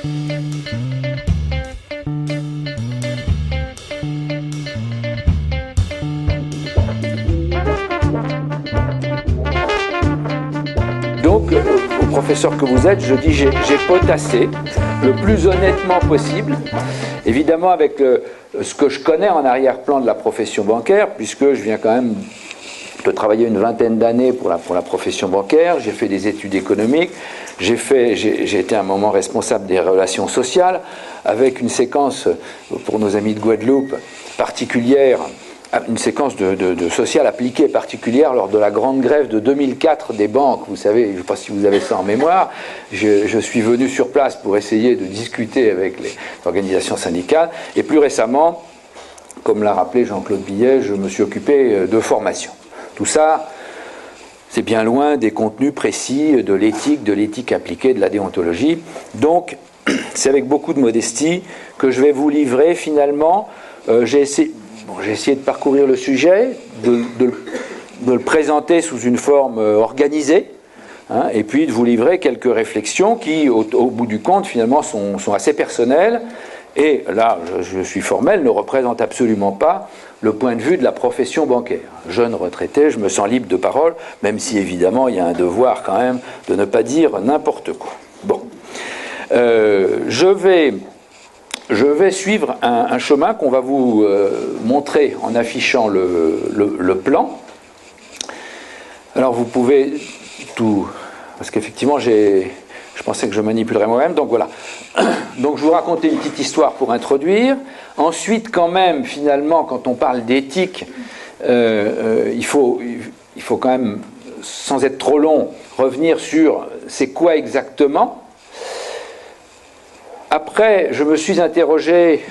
Donc, au professeur que vous êtes, je dis j'ai potassé le plus honnêtement possible, évidemment avec ce que je connais en arrière-plan de la profession bancaire, puisque je viens quand même de travailler une vingtaine d'années pour la profession bancaire, j'ai fait des études économiques, j'ai été un moment responsable des relations sociales, avec une séquence, pour nos amis de Guadeloupe, particulière, une séquence de social appliquée particulière lors de la grande grève de 2004 des banques. Vous savez, je ne sais pas si vous avez ça en mémoire, je suis venu sur place pour essayer de discuter avec les organisations syndicales, et plus récemment, comme l'a rappelé Jean-Claude Billet, je me suis occupé de formation. Tout ça, c'est bien loin des contenus précis de l'éthique appliquée, de la déontologie. Donc, c'est avec beaucoup de modestie que je vais vous livrer finalement. J'ai essayé de parcourir le sujet, de le présenter sous une forme organisée, hein, et puis de vous livrer quelques réflexions qui, au bout du compte, finalement, sont assez personnelles. Et là, je suis formel, ne représente absolument pas le point de vue de la profession bancaire. Jeune retraité, je me sens libre de parole, même si évidemment il y a un devoir quand même de ne pas dire n'importe quoi. Bon, je vais suivre un chemin qu'on va vous montrer en affichant le plan. Alors vous pouvez tout, parce qu'effectivement je pensais que je manipulerais moi-même, donc voilà. Donc je vous racontais une petite histoire pour introduire. Ensuite, quand même, finalement, quand on parle d'éthique, il faut quand même, sans être trop long, revenir sur c'est quoi exactement. Après, je me suis interrogé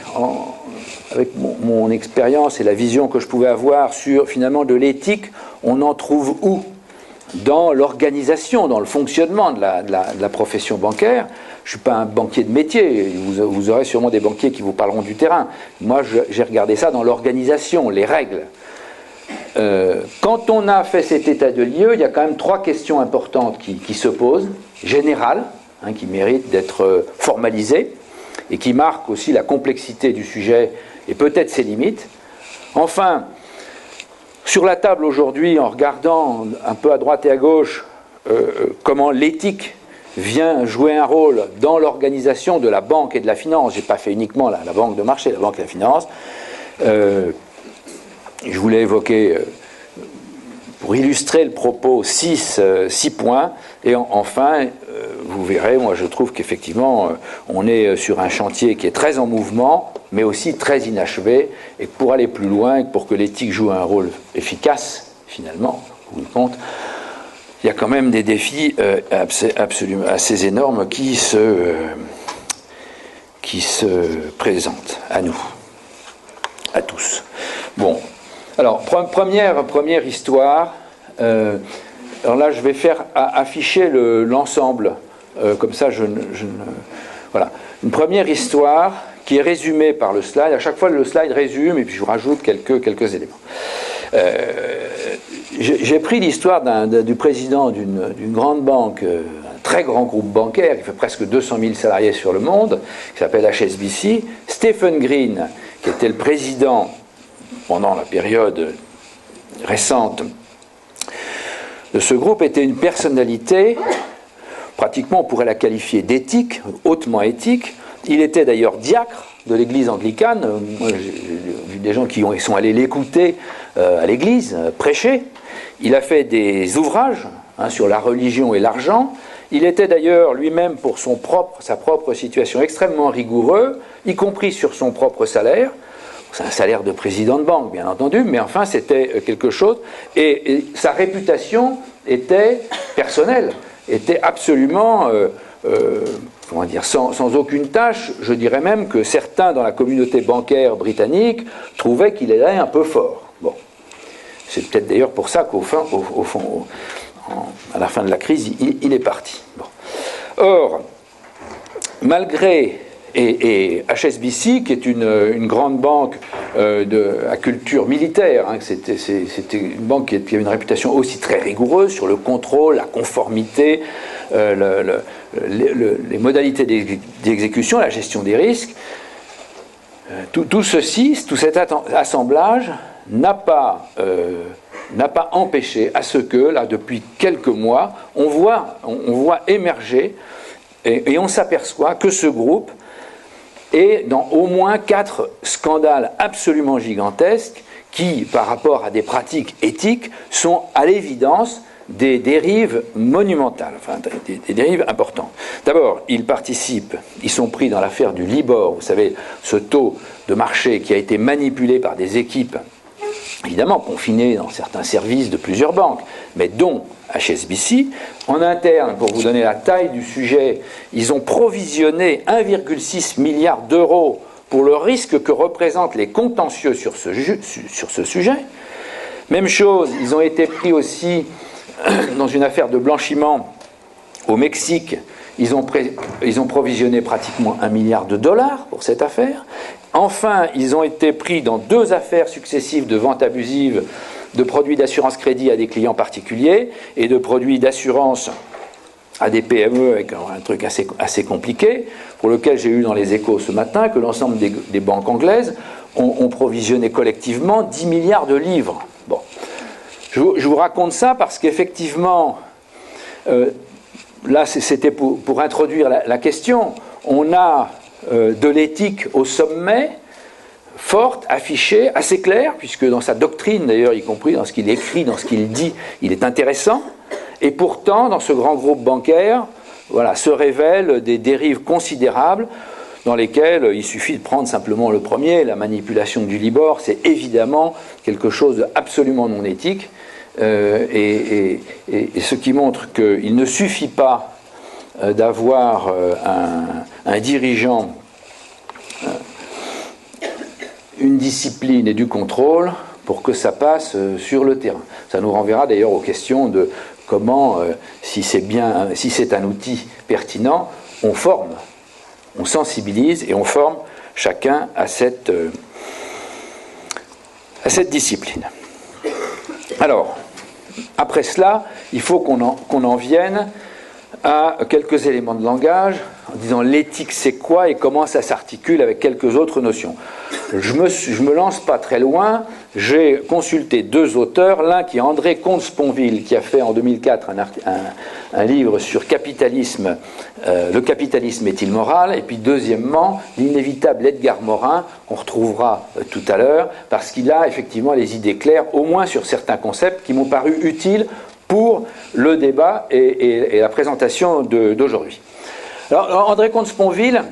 avec mon expérience et la vision que je pouvais avoir sur, finalement, de l'éthique, on en trouve où ? Dans l'organisation, dans le fonctionnement de la profession bancaire. Je ne suis pas un banquier de métier, vous aurez sûrement des banquiers qui vous parleront du terrain. Moi, j'ai regardé ça dans l'organisation, les règles. Quand on a fait cet état de lieu, il y a quand même 3 questions importantes qui se posent, générales, hein, qui méritent d'être formalisées, et qui marquent aussi la complexité du sujet et peut-être ses limites. Enfin, sur la table aujourd'hui, en regardant un peu à droite et à gauche comment l'éthique vient jouer un rôle dans l'organisation de la banque et de la finance, je n'ai pas fait uniquement la banque de marché, la banque et la finance, je voulais évoquer, pour illustrer le propos, 6 points, et enfin, vous verrez, moi je trouve qu'effectivement, on est sur un chantier qui est très en mouvement, mais aussi très inachevé, et que pour aller plus loin, et pour que l'éthique joue un rôle efficace, finalement, au bout du compte, il y a quand même des défis absolument assez énormes qui se présentent à nous, à tous. Bon, alors, première histoire, alors là je vais faire afficher l'ensemble, comme ça voilà. Une première histoire qui est résumée par le slide. À chaque fois le slide résume et puis je vous rajoute quelques éléments. J'ai pris l'histoire du président d'une grande banque, un très grand groupe bancaire qui fait presque 200 000 salariés sur le monde, qui s'appelle HSBC. Stephen Green, qui était le président pendant la période récente de ce groupe, était une personnalité, pratiquement on pourrait la qualifier d'éthique, hautement éthique. Il était d'ailleurs diacre de l'église anglicane. Moi, j'ai vu des gens qui sont allés l'écouter à l'église, prêcher. Il a fait des ouvrages sur la religion et l'argent. Il était d'ailleurs lui-même, pour sa propre situation, extrêmement rigoureux, y compris sur son propre salaire. C'est un salaire de président de banque, bien entendu, mais enfin, c'était quelque chose. Et sa réputation était personnelle, était absolument... comment dire, sans aucune tâche. Je dirais même que certains dans la communauté bancaire britannique trouvaient qu'il allait un peu fort. Bon, c'est peut-être d'ailleurs pour ça qu'au fond, à la fin de la crise, il est parti. Bon. Or, malgré Et HSBC, qui est une grande banque à culture militaire, hein, c'était une banque qui avait une réputation aussi très rigoureuse sur le contrôle, la conformité, les modalités d'exécution, la gestion des risques. Tout ceci, tout cet assemblage n'a pas empêché à ce que, là, depuis quelques mois, on voit émerger et on s'aperçoit que ce groupe est dans au moins 4 scandales absolument gigantesques qui, par rapport à des pratiques éthiques, sont à l'évidence des dérives monumentales, enfin des dérives importantes. D'abord, ils sont pris dans l'affaire du Libor, vous savez, ce taux de marché qui a été manipulé par des équipes, évidemment confinées dans certains services de plusieurs banques, mais dont HSBC. En interne, pour vous donner la taille du sujet, ils ont provisionné 1,6 milliard d'euros pour le risque que représentent les contentieux sur ce sujet. Même chose, ils ont été pris aussi dans une affaire de blanchiment au Mexique. Ils ont provisionné pratiquement 1 milliard de dollars pour cette affaire. Enfin, ils ont été pris dans 2 affaires successives de vente abusive de produits d'assurance crédit à des clients particuliers et de produits d'assurance à des PME avec un truc assez compliqué, pour lequel j'ai eu dans les Échos ce matin que l'ensemble des banques anglaises ont provisionné collectivement 10 milliards de livres. Bon. Je vous raconte ça parce qu'effectivement, là c'était pour introduire la question, on a de l'éthique au sommet, forte, affichée, assez claire, puisque dans sa doctrine d'ailleurs, y compris dans ce qu'il écrit, dans ce qu'il dit, il est intéressant, et pourtant dans ce grand groupe bancaire, voilà, se révèlent des dérives considérables dans lesquelles il suffit de prendre simplement le premier, la manipulation du Libor, c'est évidemment quelque chose d'absolument non éthique, et ce qui montre qu'il ne suffit pas d'avoir un dirigeant, une discipline et du contrôle pour que ça passe sur le terrain. Ça nous renverra d'ailleurs aux questions de comment, si c'est un outil pertinent, on forme, on sensibilise et on forme chacun à cette discipline. Alors, après cela, il faut qu'on en vienne à quelques éléments de langage, en disant l'éthique c'est quoi et comment ça s'articule avec quelques autres notions. Je me lance pas très loin, j'ai consulté 2 auteurs, l'un qui est André Comte-Sponville, qui a fait en 2004 un livre sur capitalisme, le capitalisme est-il moral, et puis deuxièmement, l'inévitable Edgar Morin, qu'on retrouvera tout à l'heure, parce qu'il a effectivement les idées claires, au moins sur certains concepts qui m'ont paru utiles pour le débat et la présentation d'aujourd'hui. Alors, André Comte-Sponville,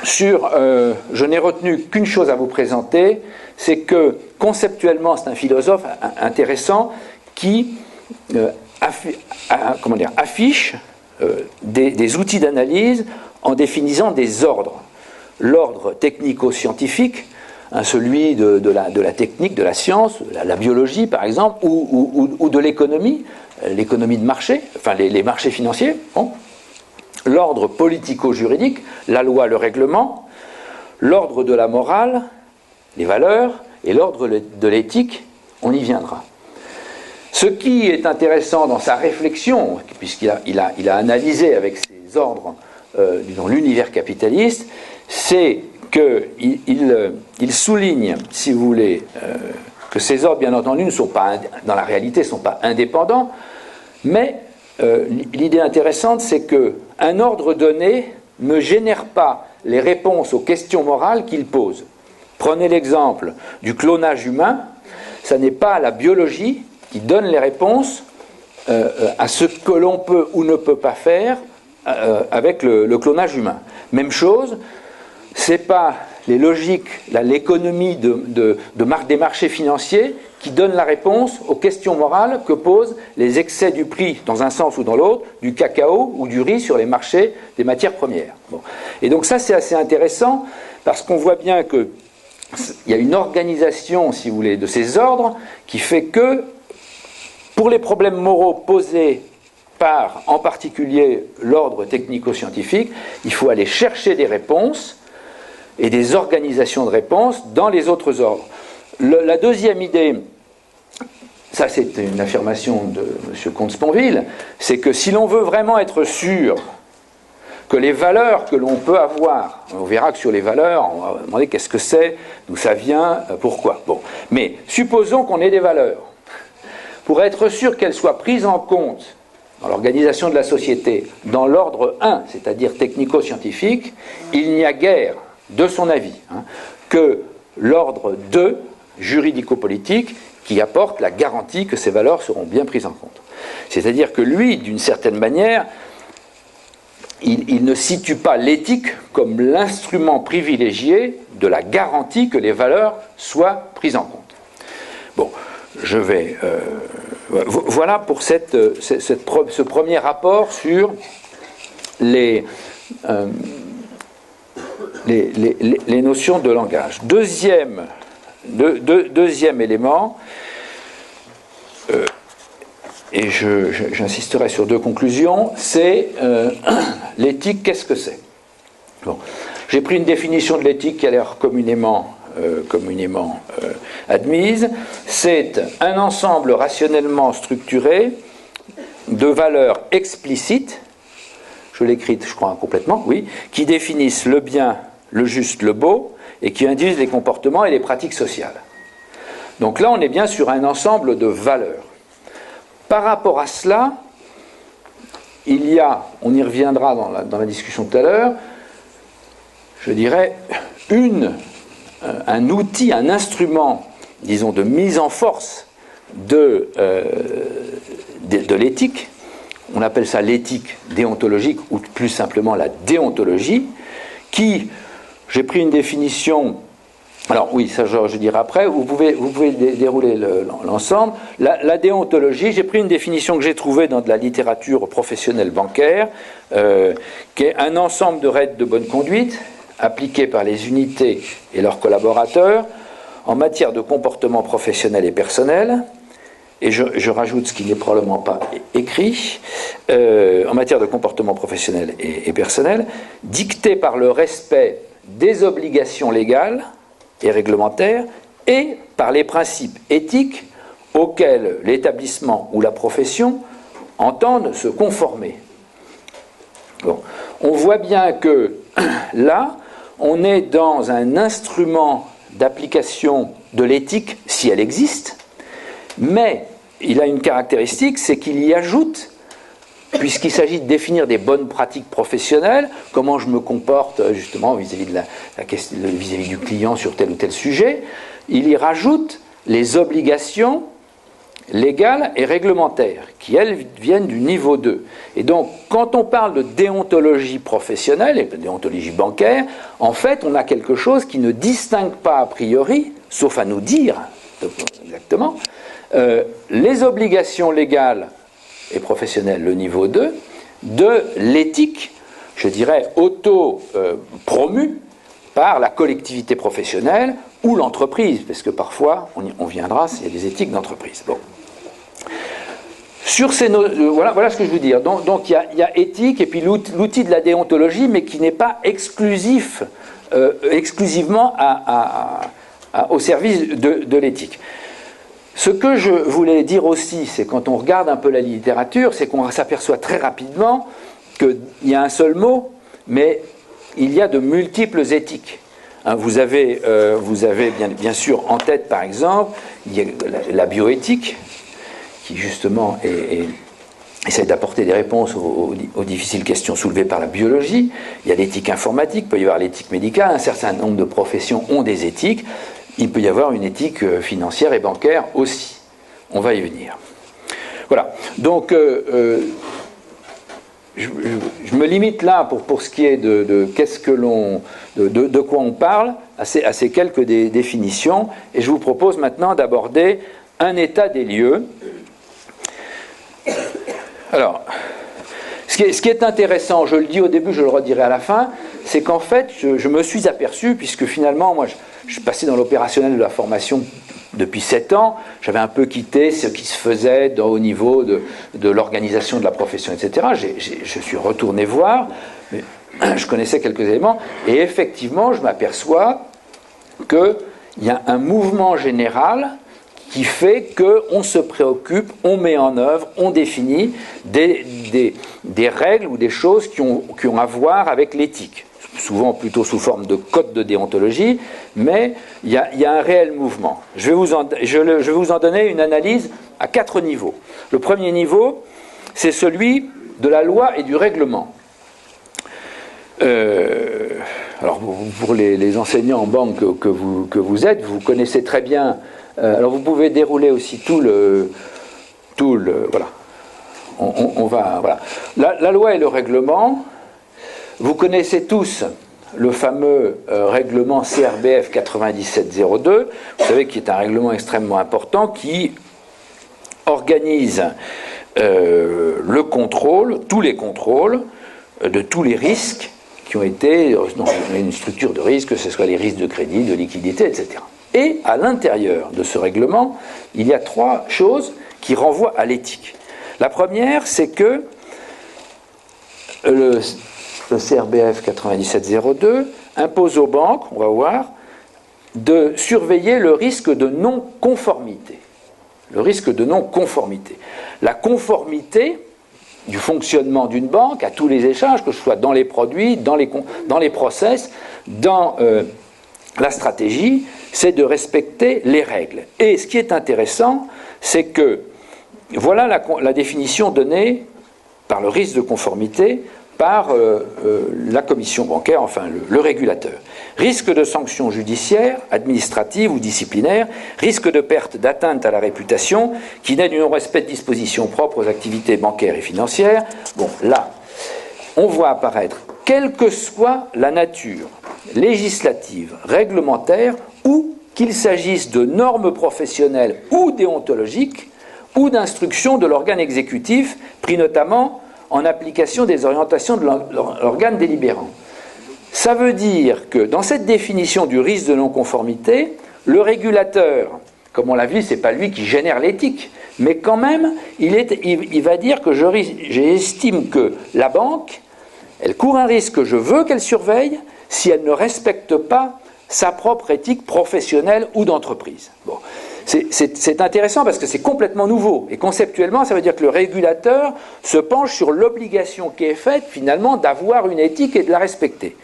je n'ai retenu qu'une chose à vous présenter, c'est que conceptuellement, c'est un philosophe intéressant qui affiche des outils d'analyse en définissant des ordres. L'ordre technico-scientifique, celui de la technique, de la science, la biologie par exemple, ou de l'économie de marché, enfin les marchés financiers, bon. L'ordre politico-juridique, la loi, le règlement, l'ordre de la morale, les valeurs, et l'ordre de l'éthique, on y viendra. Ce qui est intéressant dans sa réflexion, puisqu'il a analysé avec ses ordres dans l'univers capitaliste, c'est qu'il souligne, si vous voulez, que ces ordres, bien entendu, dans la réalité, ne sont pas indépendants, mais l'idée intéressante, c'est qu'un ordre donné ne génère pas les réponses aux questions morales qu'il pose. Prenez l'exemple du clonage humain, ça n'est pas la biologie qui donne les réponses à ce que l'on peut ou ne peut pas faire avec le clonage humain. Même chose, c'est pas les logiques, l'économie des marchés financiers qui donne la réponse aux questions morales que posent les excès du prix, dans un sens ou dans l'autre, du cacao ou du riz sur les marchés des matières premières. Bon. Et donc ça, c'est assez intéressant, parce qu'on voit bien qu'il y a une organisation, si vous voulez, de ces ordres, qui fait que, pour les problèmes moraux posés par en particulier l'ordre technico-scientifique, il faut aller chercher des réponses et des organisations de réponses dans les autres ordres. La deuxième idée, ça c'est une affirmation de M. Comte-Sponville, c'est que si l'on veut vraiment être sûr que les valeurs que l'on peut avoir, on verra que sur les valeurs, on va demander qu'est-ce que c'est, d'où ça vient, pourquoi. Bon. Mais supposons qu'on ait des valeurs. Pour être sûr qu'elles soient prises en compte dans l'organisation de la société, dans l'ordre 1, c'est-à-dire technico-scientifique, il n'y a guère, de son avis, que l'ordre 2, juridico-politique, qui apporte la garantie que ces valeurs seront bien prises en compte. C'est-à-dire que lui, d'une certaine manière, il ne situe pas l'éthique comme l'instrument privilégié de la garantie que les valeurs soient prises en compte. Bon, je vais... voilà pour ce premier rapport sur les notions de langage. Deuxième élément, et j'insisterai sur deux conclusions, c'est l'éthique, qu'est-ce que c'est? Bon. J'ai pris une définition de l'éthique qui a l'air communément admise. C'est un ensemble rationnellement structuré de valeurs explicites, je l'écris, je crois, complètement, oui, qui définissent le bien, le juste, le beau, et qui induisent les comportements et les pratiques sociales. Donc là, on est bien sur un ensemble de valeurs. Par rapport à cela, il y a, on y reviendra dans la discussion tout à l'heure, je dirais, un outil, un instrument, disons, de mise en force de l'éthique. On appelle ça l'éthique déontologique, ou plus simplement la déontologie, qui, j'ai pris une définition... Alors oui, ça je dirai après, vous pouvez dérouler l'ensemble. La déontologie, j'ai pris une définition que j'ai trouvée dans de la littérature professionnelle bancaire, qui est un ensemble de règles de bonne conduite appliquées par les unités et leurs collaborateurs en matière de comportement professionnel et personnel, et je rajoute ce qui n'est probablement pas écrit, en matière de comportement professionnel et personnel, dictées par le respect des obligations légales et réglementaires et par les principes éthiques auxquels l'établissement ou la profession entendent se conformer. Bon. On voit bien que là, on est dans un instrument d'application de l'éthique, si elle existe, mais il a une caractéristique, c'est qu'il y ajoute, puisqu'il s'agit de définir des bonnes pratiques professionnelles, comment je me comporte justement vis-à-vis vis-à-vis du client sur tel ou tel sujet, il y rajoute les obligations légales et réglementaires, qui elles viennent du niveau 2. Et donc, quand on parle de déontologie professionnelle et de déontologie bancaire, en fait, on a quelque chose qui ne distingue pas a priori, sauf à nous dire exactement, les obligations légales et professionnelle, le niveau 2, de l'éthique, je dirais, auto-promue par la collectivité professionnelle ou l'entreprise, parce que parfois, on viendra s'il y a des éthiques d'entreprise. Bon. Sur ces voilà ce que je veux dire. Donc il y a éthique, et puis l'outil de la déontologie, mais qui n'est pas exclusivement au service de l'éthique. Ce que je voulais dire aussi, c'est quand on regarde un peu la littérature, c'est qu'on s'aperçoit très rapidement qu'il y a un seul mot, mais il y a de multiples éthiques. Vous avez bien sûr en tête, par exemple, il y a la bioéthique, qui justement essaie d'apporter des réponses aux difficiles questions soulevées par la biologie. Il y a l'éthique informatique, il peut y avoir l'éthique médicale, un certain nombre de professions ont des éthiques. Il peut y avoir une éthique financière et bancaire aussi. On va y venir. Voilà. Donc, je me limite là pour ce qui est de quoi on parle, à ces quelques définitions, et je vous propose maintenant d'aborder un état des lieux. Alors, ce qui est intéressant, je le dis au début, je le redirai à la fin, c'est qu'en fait, je me suis aperçu, puisque finalement, moi, je suis passé dans l'opérationnel de la formation depuis 7 ans, j'avais un peu quitté ce qui se faisait au niveau de l'organisation de la profession, etc. Je suis retourné voir, mais je connaissais quelques éléments, et effectivement, je m'aperçois qu'il y a un mouvement général qui fait qu'on se préoccupe, on met en œuvre, on définit des règles ou des choses qui ont à voir avec l'éthique. Souvent plutôt sous forme de code de déontologie, mais il y a un réel mouvement. Je vais vous en donner une analyse à 4 niveaux. Le premier niveau, c'est celui de la loi et du règlement. Alors pour les enseignants en banque que vous êtes, vous connaissez très bien. Alors vous pouvez dérouler aussi tout le voilà. On va voilà. La loi et le règlement. Vous connaissez tous le fameux règlement CRBF 9702, vous savez qu'il est un règlement extrêmement important qui organise le contrôle, tous les contrôles de tous les risques qui ont été dans une structure de risque, que ce soit les risques de crédit, de liquidité, etc. Et à l'intérieur de ce règlement, il y a 3 choses qui renvoient à l'éthique. La première, c'est que le CRBF 9702 impose aux banques, on va voir, de surveiller le risque de non-conformité. Le risque de non-conformité. La conformité du fonctionnement d'une banque à tous les échanges, que ce soit dans les produits, dans les process, dans la stratégie, c'est de respecter les règles. Et ce qui est intéressant, c'est que voilà la définition donnée par le risque de conformité par la commission bancaire, enfin le régulateur. Risque de sanctions judiciaires, administratives ou disciplinaires, risque de perte d'atteinte à la réputation qui naît du non-respect de dispositions propres aux activités bancaires et financières. Bon, là, on voit apparaître, quelle que soit la nature législative, réglementaire, ou qu'il s'agisse de normes professionnelles ou déontologiques, ou d'instructions de l'organe exécutif, pris notamment en application des orientations de l'organe délibérant. Ça veut dire que dans cette définition du risque de non-conformité, le régulateur, comme on l'a vu, ce n'est pas lui qui génère l'éthique, mais quand même, il va dire que j'estime que la banque, elle court un risque que je veux qu'elle surveille si elle ne respecte pas sa propre éthique professionnelle ou d'entreprise. Bon. C'est intéressant parce que c'est complètement nouveau. Et conceptuellement, ça veut dire que le régulateur se penche sur l'obligation qui est faite, finalement, d'avoir une éthique et de la respecter.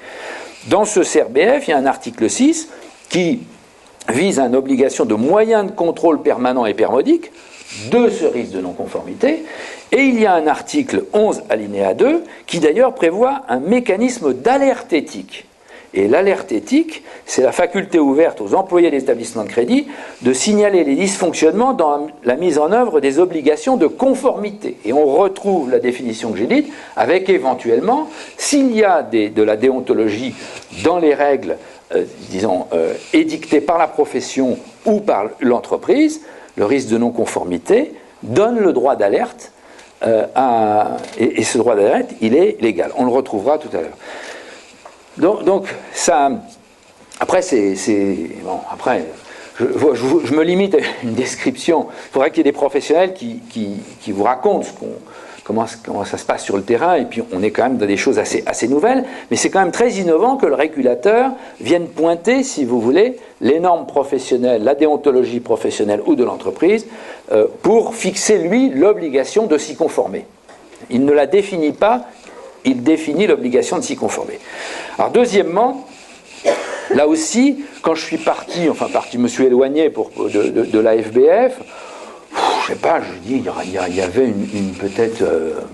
Dans ce CRBF, il y a un article 6 qui vise une obligation de moyens de contrôle permanent et périodique de ce risque de non-conformité. Et il y a un article 11, alinéa 2, qui d'ailleurs prévoit un mécanisme d'alerte éthique. Et l'alerte éthique, c'est la faculté ouverte aux employés des établissements de crédit de signaler les dysfonctionnements dans la mise en œuvre des obligations de conformité. Et on retrouve la définition que j'ai dite avec éventuellement, s'il y a de la déontologie dans les règles, édictées par la profession ou par l'entreprise, le risque de non-conformité donne le droit d'alerte et ce droit d'alerte, il est légal. On le retrouvera tout à l'heure. Donc ça, après, bon, après, je me limite à une description. Il faudrait qu'il y ait des professionnels qui vous racontent comment ça se passe sur le terrain, et puis on est quand même dans des choses assez nouvelles, mais c'est quand même très innovant que le régulateur vienne pointer, si vous voulez, les normes professionnelles, la déontologie professionnelle ou de l'entreprise, pour fixer, lui, l'obligation de s'y conformer. Il ne la définit pas, il définit l'obligation de s'y conformer. Alors deuxièmement, là aussi, quand je suis parti, je me suis éloigné de la FBF, je sais pas, je dis, il y avait peut-être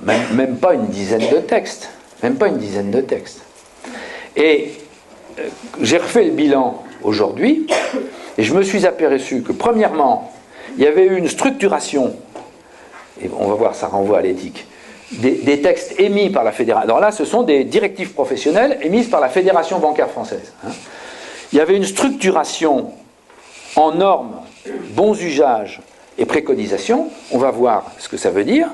même pas une dizaine de textes. Même pas une dizaine de textes. Et j'ai refait le bilan aujourd'hui, et je me suis aperçu que, premièrement, il y avait eu une structuration, et on va voir, ça renvoie à l'éthique, des textes émis par la Fédération. Alors là, ce sont des directives professionnelles émises par la Fédération bancaire française. Il y avait une structuration en normes, bons usages et préconisations. On va voir ce que ça veut dire.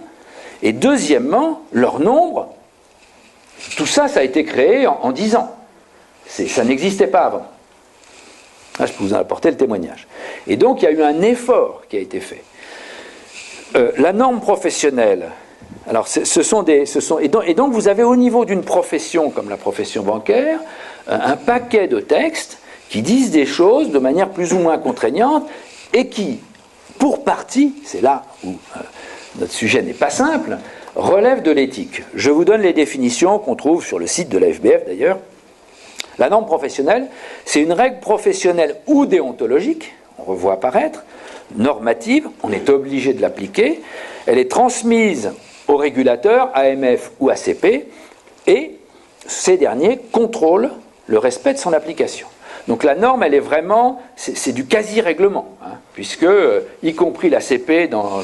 Et deuxièmement, leur nombre, tout ça, ça a été créé en 10 ans. Ça n'existait pas avant. Là, je peux vous en apporter le témoignage. Et donc, il y a eu un effort qui a été fait. La norme professionnelle, alors et donc vous avez au niveau d'une profession comme la profession bancaire, un paquet de textes qui disent des choses de manière plus ou moins contraignante et qui, pour partie, c'est là où notre sujet n'est pas simple, relèvent de l'éthique. Je vous donne les définitions qu'on trouve sur le site de la FBF d'ailleurs. La norme professionnelle, c'est une règle professionnelle ou déontologique, on revoit apparaître, normative, on est obligé de l'appliquer, elle est transmise aux régulateurs, AMF ou ACP, et ces derniers contrôlent le respect de son application. Donc la norme, elle est vraiment, c'est du quasi-règlement, hein, puisque, y compris l'ACP, dans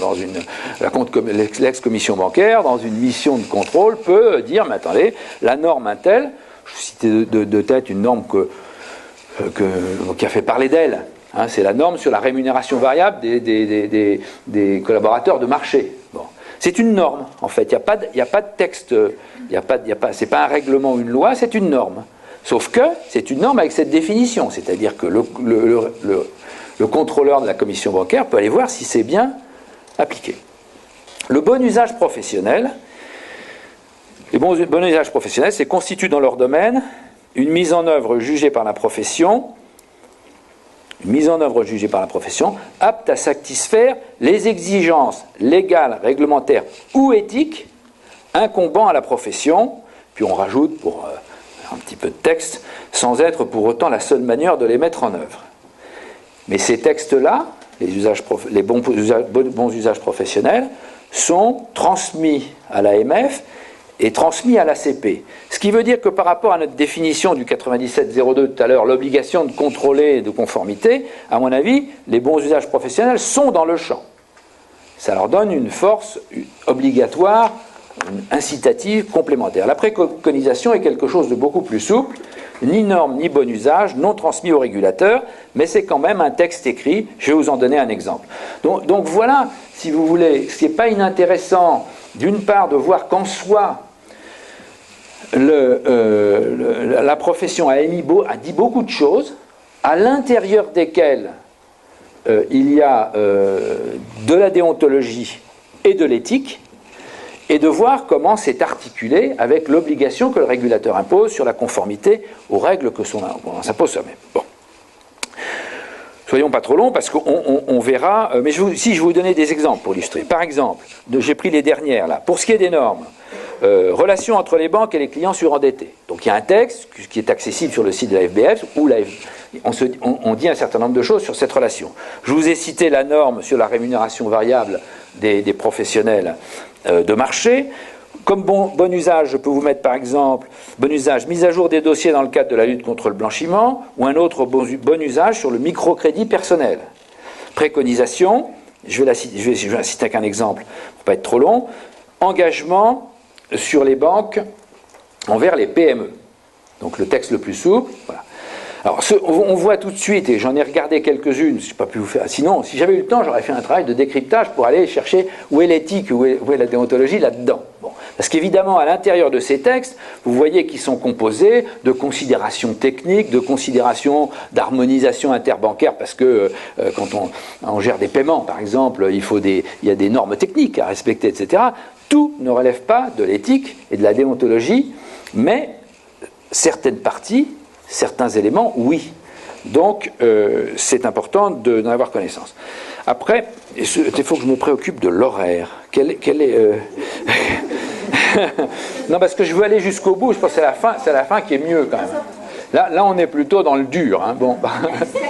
l'ex-commission bancaire, dans une mission de contrôle, peut dire, mais attendez, la norme un tel, je cite de tête une norme qui a fait parler d'elle, hein, c'est la norme sur la rémunération variable des collaborateurs de marché. Bon. C'est une norme, en fait, il n'y a pas de texte, c'est pas un règlement ou une loi, c'est une norme. Sauf que c'est une norme avec cette définition, c'est-à-dire que le contrôleur de la commission bancaire peut aller voir si c'est bien appliqué. Le bon usage professionnel, les bons usages professionnels, c'est constitue dans leur domaine une mise en œuvre jugée par la profession, apte à satisfaire les exigences légales, réglementaires ou éthiques incombant à la profession, puis on rajoute pour un petit peu de texte, sans être pour autant la seule manière de les mettre en œuvre. Mais ces textes-là, les bons usages professionnels, sont transmis à l'AMF et transmis à l'ACP. Ce qui veut dire que par rapport à notre définition du 9702 tout à l'heure, l'obligation de contrôler et de conformité, à mon avis, les bons usages professionnels sont dans le champ. Ça leur donne une force obligatoire, incitative, complémentaire. La préconisation est quelque chose de beaucoup plus souple, ni norme ni bon usage, non transmis au régulateur, mais c'est quand même un texte écrit. Je vais vous en donner un exemple. Donc voilà, si vous voulez, ce qui n'est pas inintéressant, d'une part, de voir qu'en soi, la profession a dit beaucoup de choses, à l'intérieur desquelles il y a de la déontologie et de l'éthique, et de voir comment c'est articulé avec l'obligation que le régulateur impose sur la conformité aux règles qu'on s'impose soi-même. Bon. Soyons pas trop longs parce qu'on verra, mais je vais vous donner des exemples pour illustrer. Par exemple, j'ai pris les dernières là. Pour ce qui est des normes, relations entre les banques et les clients surendettés. Donc il y a un texte qui est accessible sur le site de la FBF où on dit un certain nombre de choses sur cette relation. Je vous ai cité la norme sur la rémunération variable des professionnels de marché. Comme bon usage, je peux vous mettre par exemple, bon usage, mise à jour des dossiers dans le cadre de la lutte contre le blanchiment, ou un autre bon usage sur le microcrédit personnel. Préconisation, je vais citer avec un exemple pour ne pas être trop long, engagement sur les banques envers les PME. Donc le texte le plus souple, voilà. Alors, on voit tout de suite, et j'en ai regardé quelques-unes, je n'ai pas pu vous faire. Sinon, si j'avais eu le temps, j'aurais fait un travail de décryptage pour aller chercher où est l'éthique, où est la déontologie là-dedans. Bon. Parce qu'évidemment, à l'intérieur de ces textes, vous voyez qu'ils sont composés de considérations techniques, de considérations d'harmonisation interbancaire, parce que quand on gère des paiements, par exemple, il y a des normes techniques à respecter, etc. Tout ne relève pas de l'éthique et de la déontologie, mais certaines parties, certains éléments, oui. Donc, c'est important d'en avoir connaissance. Après, il faut que je me préoccupe de l'horaire. Quel est Non, parce que je veux aller jusqu'au bout. Je pense que c'est la fin qui est mieux, quand même. Là, on est plutôt dans le dur. Hein. Bon. C'est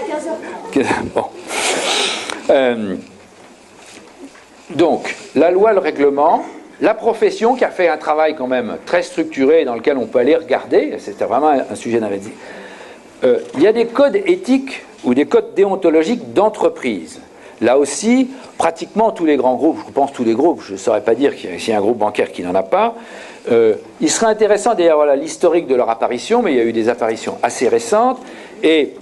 à 15h. Bon. Donc, la loi, le règlement, la profession qui a fait un travail quand même très structuré dans lequel on peut aller regarder, c'était vraiment un sujet d'investigation. Il y a des codes éthiques ou des codes déontologiques d'entreprise. Là aussi, pratiquement tous les grands groupes, je pense tous les groupes, je ne saurais pas dire s'il y a un groupe bancaire qui n'en a pas. Il serait intéressant d'ailleurs voilà, l'historique de leur apparition, mais il y a eu des apparitions assez récentes. Et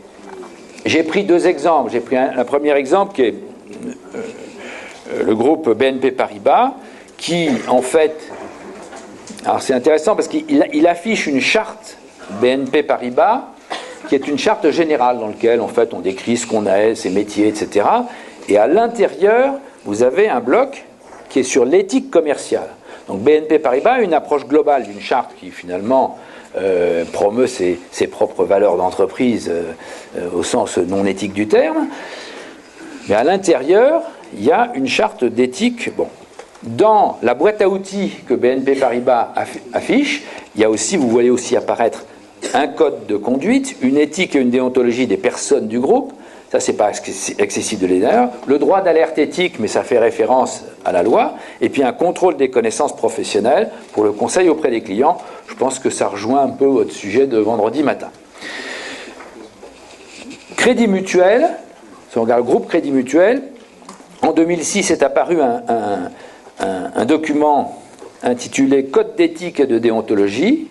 j'ai pris deux exemples. J'ai pris un premier exemple qui est le groupe BNP Paribas, qui en fait, alors c'est intéressant parce qu'il affiche une charte BNP Paribas qui est une charte générale dans laquelle, en fait, on décrit ce qu'on est, ses métiers, etc. Et à l'intérieur, vous avez un bloc qui est sur l'éthique commerciale. Donc BNP Paribas a une approche globale d'une charte qui, finalement, promeut ses propres valeurs d'entreprise au sens non éthique du terme. Mais à l'intérieur, il y a une charte d'éthique. Bon, dans la boîte à outils que BNP Paribas affiche, il y a aussi, vous voyez aussi apparaître un code de conduite, une éthique et une déontologie des personnes du groupe. Ça, c'est pas excessif de l'erreur. Le droit d'alerte éthique, mais ça fait référence à la loi. Et puis un contrôle des connaissances professionnelles pour le conseil auprès des clients. Je pense que ça rejoint un peu votre sujet de vendredi matin. Crédit Mutuel, si on regarde le groupe Crédit Mutuel, en 2006 est apparu un document intitulé Code d'éthique et de déontologie.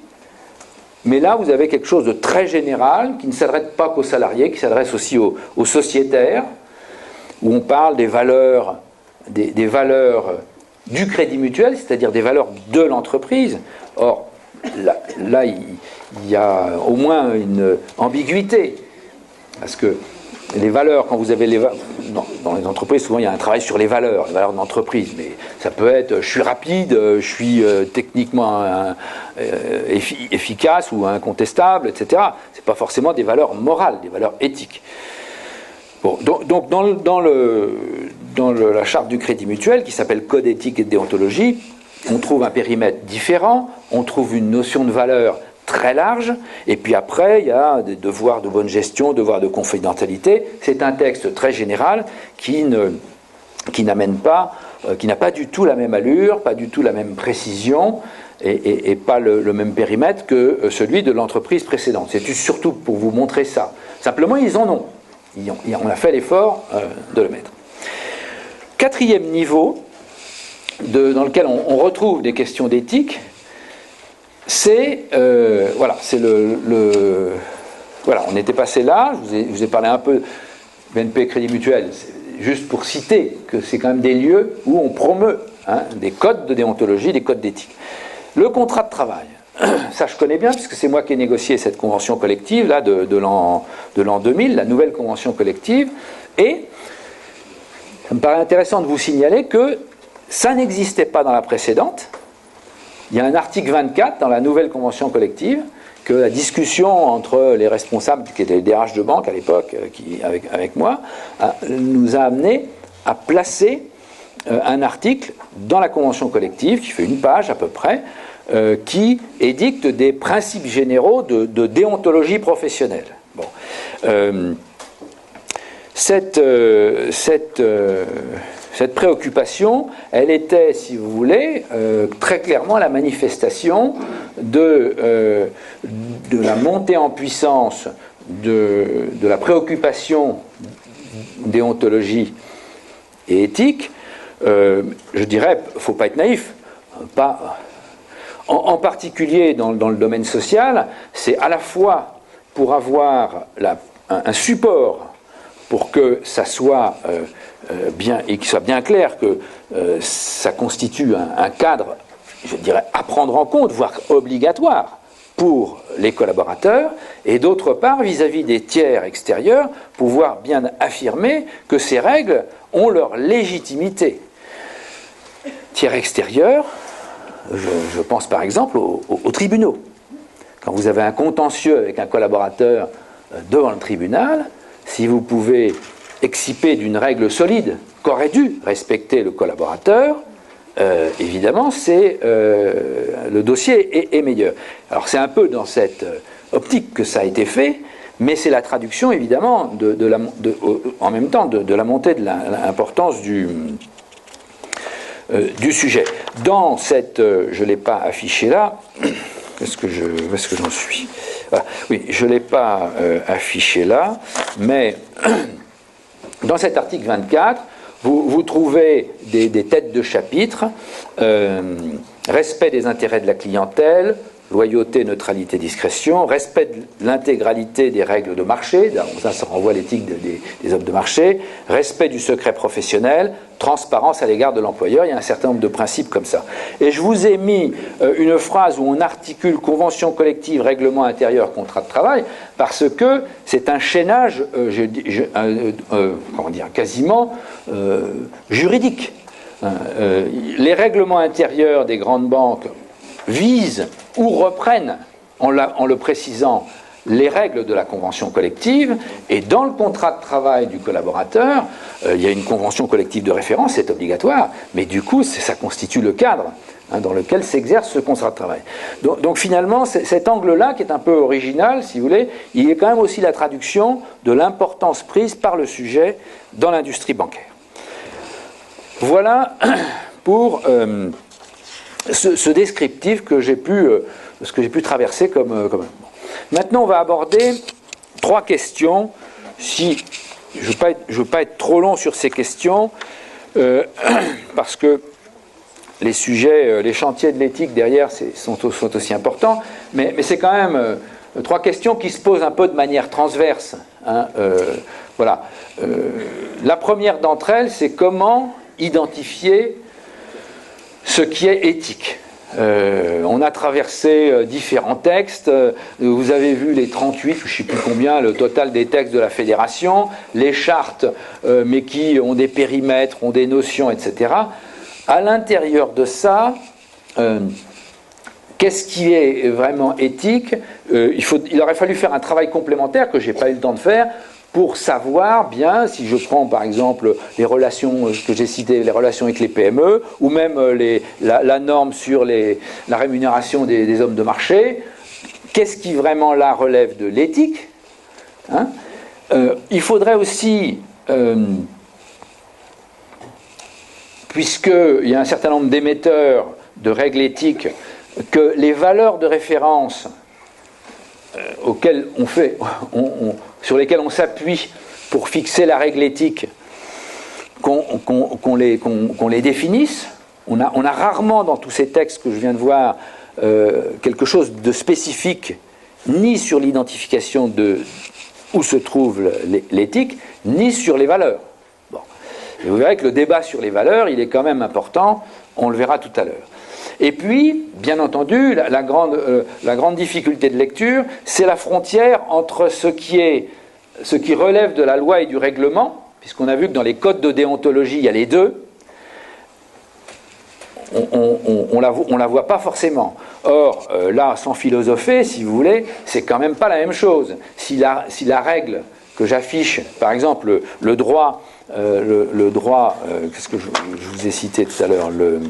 Mais là, vous avez quelque chose de très général qui ne s'adresse pas qu'aux salariés, qui s'adresse aussi aux sociétaires, où on parle des valeurs, des valeurs du crédit mutuel, c'est-à-dire des valeurs de l'entreprise. Or, là, il y a au moins une ambiguïté, parce que les valeurs, quand vous avez les valeurs, dans les entreprises, souvent il y a un travail sur les valeurs d'entreprise, mais ça peut être je suis rapide, je suis techniquement efficace ou incontestable, etc. Ce n'est pas forcément des valeurs morales, des valeurs éthiques. Bon, donc dans la charte du crédit mutuel, qui s'appelle Code éthique et de déontologie, on trouve un périmètre différent, on trouve une notion de valeur très large, et puis après il y a des devoirs de bonne gestion, devoirs de confidentialité. C'est un texte très général qui n'amène pas, qui n'a pas du tout la même allure, pas du tout la même précision, et pas le même périmètre que celui de l'entreprise précédente. C'est surtout pour vous montrer ça. Simplement, ils en ont. On a fait l'effort de le mettre. Quatrième niveau, dans lequel on retrouve des questions d'éthique, c'est voilà, on était passé là. Je vous ai parlé un peu BNP Crédit Mutuel, juste pour citer que c'est quand même des lieux où on promeut des codes de déontologie, des codes d'éthique. Le contrat de travail, ça je connais bien puisque c'est moi qui ai négocié cette convention collective là de l'an 2000, la nouvelle convention collective, et ça me paraît intéressant de vous signaler que ça n'existait pas dans la précédente. Il y a un article 24 dans la nouvelle convention collective que la discussion entre les responsables, qui étaient les DRH de banque à l'époque, avec moi, nous a amené à placer un article dans la convention collective, qui fait une page à peu près, qui édicte des principes généraux de déontologie professionnelle. Bon. Cette préoccupation, elle était, si vous voulez, très clairement la manifestation de la montée en puissance de la préoccupation déontologie et éthique. Je dirais, il ne faut pas être naïf, en particulier dans le domaine social, c'est à la fois pour avoir un support pour que ça soit bien, et qu'il soit bien clair que ça constitue un cadre, je dirais, à prendre en compte, voire obligatoire pour les collaborateurs, et d'autre part, vis-à-vis des tiers extérieurs, pouvoir bien affirmer que ces règles ont leur légitimité. Tiers extérieurs, je pense par exemple aux tribunaux. Quand vous avez un contentieux avec un collaborateur devant le tribunal, si vous pouvez exciper d'une règle solide qu'aurait dû respecter le collaborateur, évidemment, le dossier est meilleur. Alors c'est un peu dans cette optique que ça a été fait, mais c'est la traduction évidemment en même temps de la montée de l'importance du sujet. Dans cette, je ne l'ai pas affiché là, où est-ce que j'en suis? Voilà. Oui, je ne l'ai pas affiché là, mais dans cet article 24, vous trouvez des têtes de chapitre, respect des intérêts de la clientèle, loyauté, neutralité, discrétion, respect de l'intégralité des règles de marché, ça renvoie à l'éthique des hommes de marché, respect du secret professionnel, transparence à l'égard de l'employeur. Il y a un certain nombre de principes comme ça. Et je vous ai mis une phrase où on articule convention collective, règlement intérieur, contrat de travail, parce que c'est un chaînage, comment dire, quasiment juridique. Les règlements intérieurs des grandes banques visent ou reprennent, en le précisant, les règles de la convention collective, et dans le contrat de travail du collaborateur, il y a une convention collective de référence, c'est obligatoire, mais du coup, ça constitue le cadre dans lequel s'exerce ce contrat de travail. Donc finalement, cet angle-là, qui est un peu original, si vous voulez, il est quand même aussi la traduction de l'importance prise par le sujet dans l'industrie bancaire. Voilà pour ce descriptif que j'ai pu traverser comme. Maintenant, on va aborder 3 questions. Je ne veux pas être trop long sur ces questions, parce que les sujets, les chantiers de l'éthique derrière sont aussi importants, mais c'est quand même 3 questions qui se posent un peu de manière transverse. Voilà. La première d'entre elles, c'est comment identifier ce qui est éthique. On a traversé différents textes, vous avez vu les 38, je ne sais plus combien, le total des textes de la Fédération, les chartes, mais qui ont des périmètres, ont des notions, etc. À l'intérieur de ça, qu'est-ce qui est vraiment éthique ? Il aurait fallu faire un travail complémentaire que je n'ai pas eu le temps de faire, pour savoir bien, si je prends par exemple les relations que j'ai citées, les relations avec les PME, ou même la norme sur la rémunération des hommes de marché, qu'est-ce qui vraiment là relève de l'éthique ? Il faudrait aussi, puisqu'il y a un certain nombre d'émetteurs de règles éthiques, que les valeurs de référence sur lesquelles on s'appuie pour fixer la règle éthique, qu'on les définisse. On a rarement dans tous ces textes que je viens de voir quelque chose de spécifique, ni sur l'identification de où se trouve l'éthique, ni sur les valeurs. Bon. Et vous verrez que le débat sur les valeurs, il est quand même important, on le verra tout à l'heure. Et puis, bien entendu, la grande difficulté de lecture, c'est la frontière entre ce qui relève de la loi et du règlement, puisqu'on a vu que dans les codes de déontologie, il y a les deux. On la voit pas forcément. Or, là, sans philosopher, si vous voulez, c'est quand même pas la même chose. Si la règle que j'affiche, par exemple, le droit, qu'est-ce que je vous ai cité tout à l'heure, le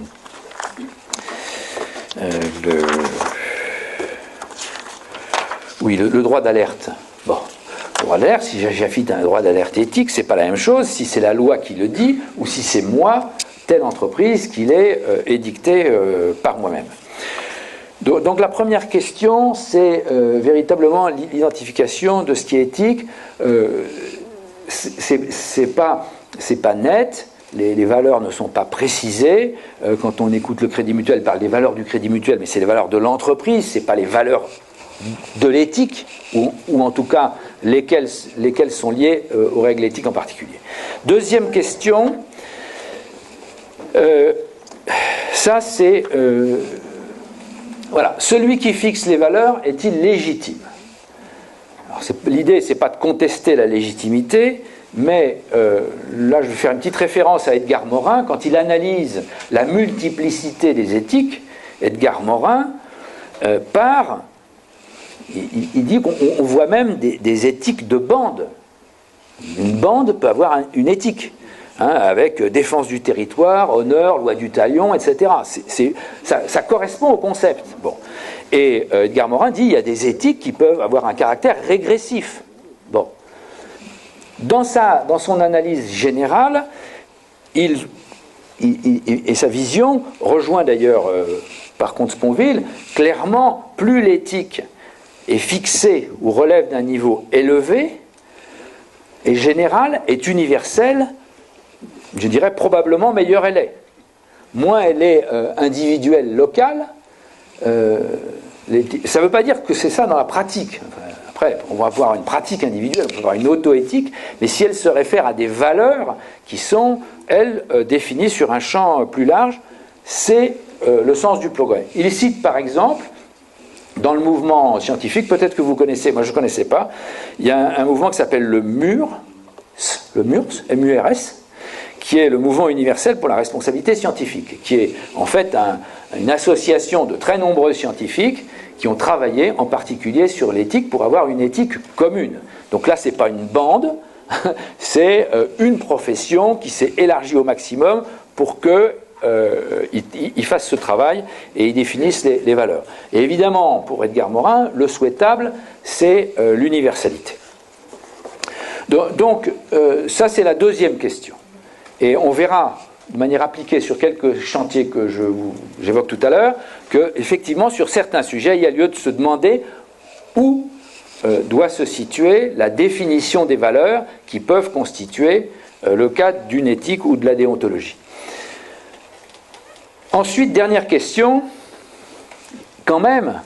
droit d'alerte. Bon, le droit d'alerte, si j'affiche un droit d'alerte éthique, c'est pas la même chose si c'est la loi qui le dit ou si c'est moi, telle entreprise, qui l'ai édicté par moi-même. Donc la première question, c'est véritablement l'identification de ce qui est éthique. C'est pas net. Les valeurs ne sont pas précisées. Quand on écoute le Crédit Mutuel, il parle des valeurs du Crédit Mutuel, mais c'est les valeurs de l'entreprise, ce n'est pas les valeurs de l'éthique, ou en tout cas lesquelles sont liées aux règles éthiques en particulier. Deuxième question, ça c'est... voilà, celui qui fixe les valeurs est-il légitime ? L'idée, ce n'est pas de contester la légitimité, mais là, je vais faire une petite référence à Edgar Morin. Quand il analyse la multiplicité des éthiques, Edgar Morin il dit qu'on voit même des éthiques de bande. Une bande peut avoir une éthique, avec défense du territoire, honneur, loi du talion, etc. Ça correspond au concept. Bon. Et Edgar Morin dit qu'il y a des éthiques qui peuvent avoir un caractère régressif. Bon. Dans son analyse générale, et sa vision rejoint d'ailleurs par contre Sponville, clairement, plus l'éthique est fixée ou relève d'un niveau élevé, est générale, est universelle, je dirais probablement meilleure elle est. Moins elle est individuelle, locale, Ça ne veut pas dire que c'est ça dans la pratique. Enfin, après, on va avoir une pratique individuelle, on va avoir une auto-éthique, mais si elle se réfère à des valeurs qui sont, elles, définies sur un champ plus large, c'est le sens du progrès. Il cite par exemple, dans le mouvement scientifique, peut-être que vous connaissez, moi je ne connaissais pas, il y a un mouvement qui s'appelle le MURS, M-U-R-S, qui est le mouvement universel pour la responsabilité scientifique, qui est en fait une association de très nombreux scientifiques qui ont travaillé en particulier sur l'éthique pour avoir une éthique commune. Donc là, ce n'est pas une bande, c'est une profession qui s'est élargie au maximum pour qu'ils fassent ce travail et ils définissent les valeurs. Et évidemment, pour Edgar Morin, le souhaitable, c'est l'universalité. Donc ça, c'est la deuxième question. Et on verra de manière appliquée sur quelques chantiers que j'évoque tout à l'heure, qu'effectivement, sur certains sujets, il y a lieu de se demander où doit se situer la définition des valeurs qui peuvent constituer le cadre d'une éthique ou de la déontologie. Ensuite, dernière question, quand même,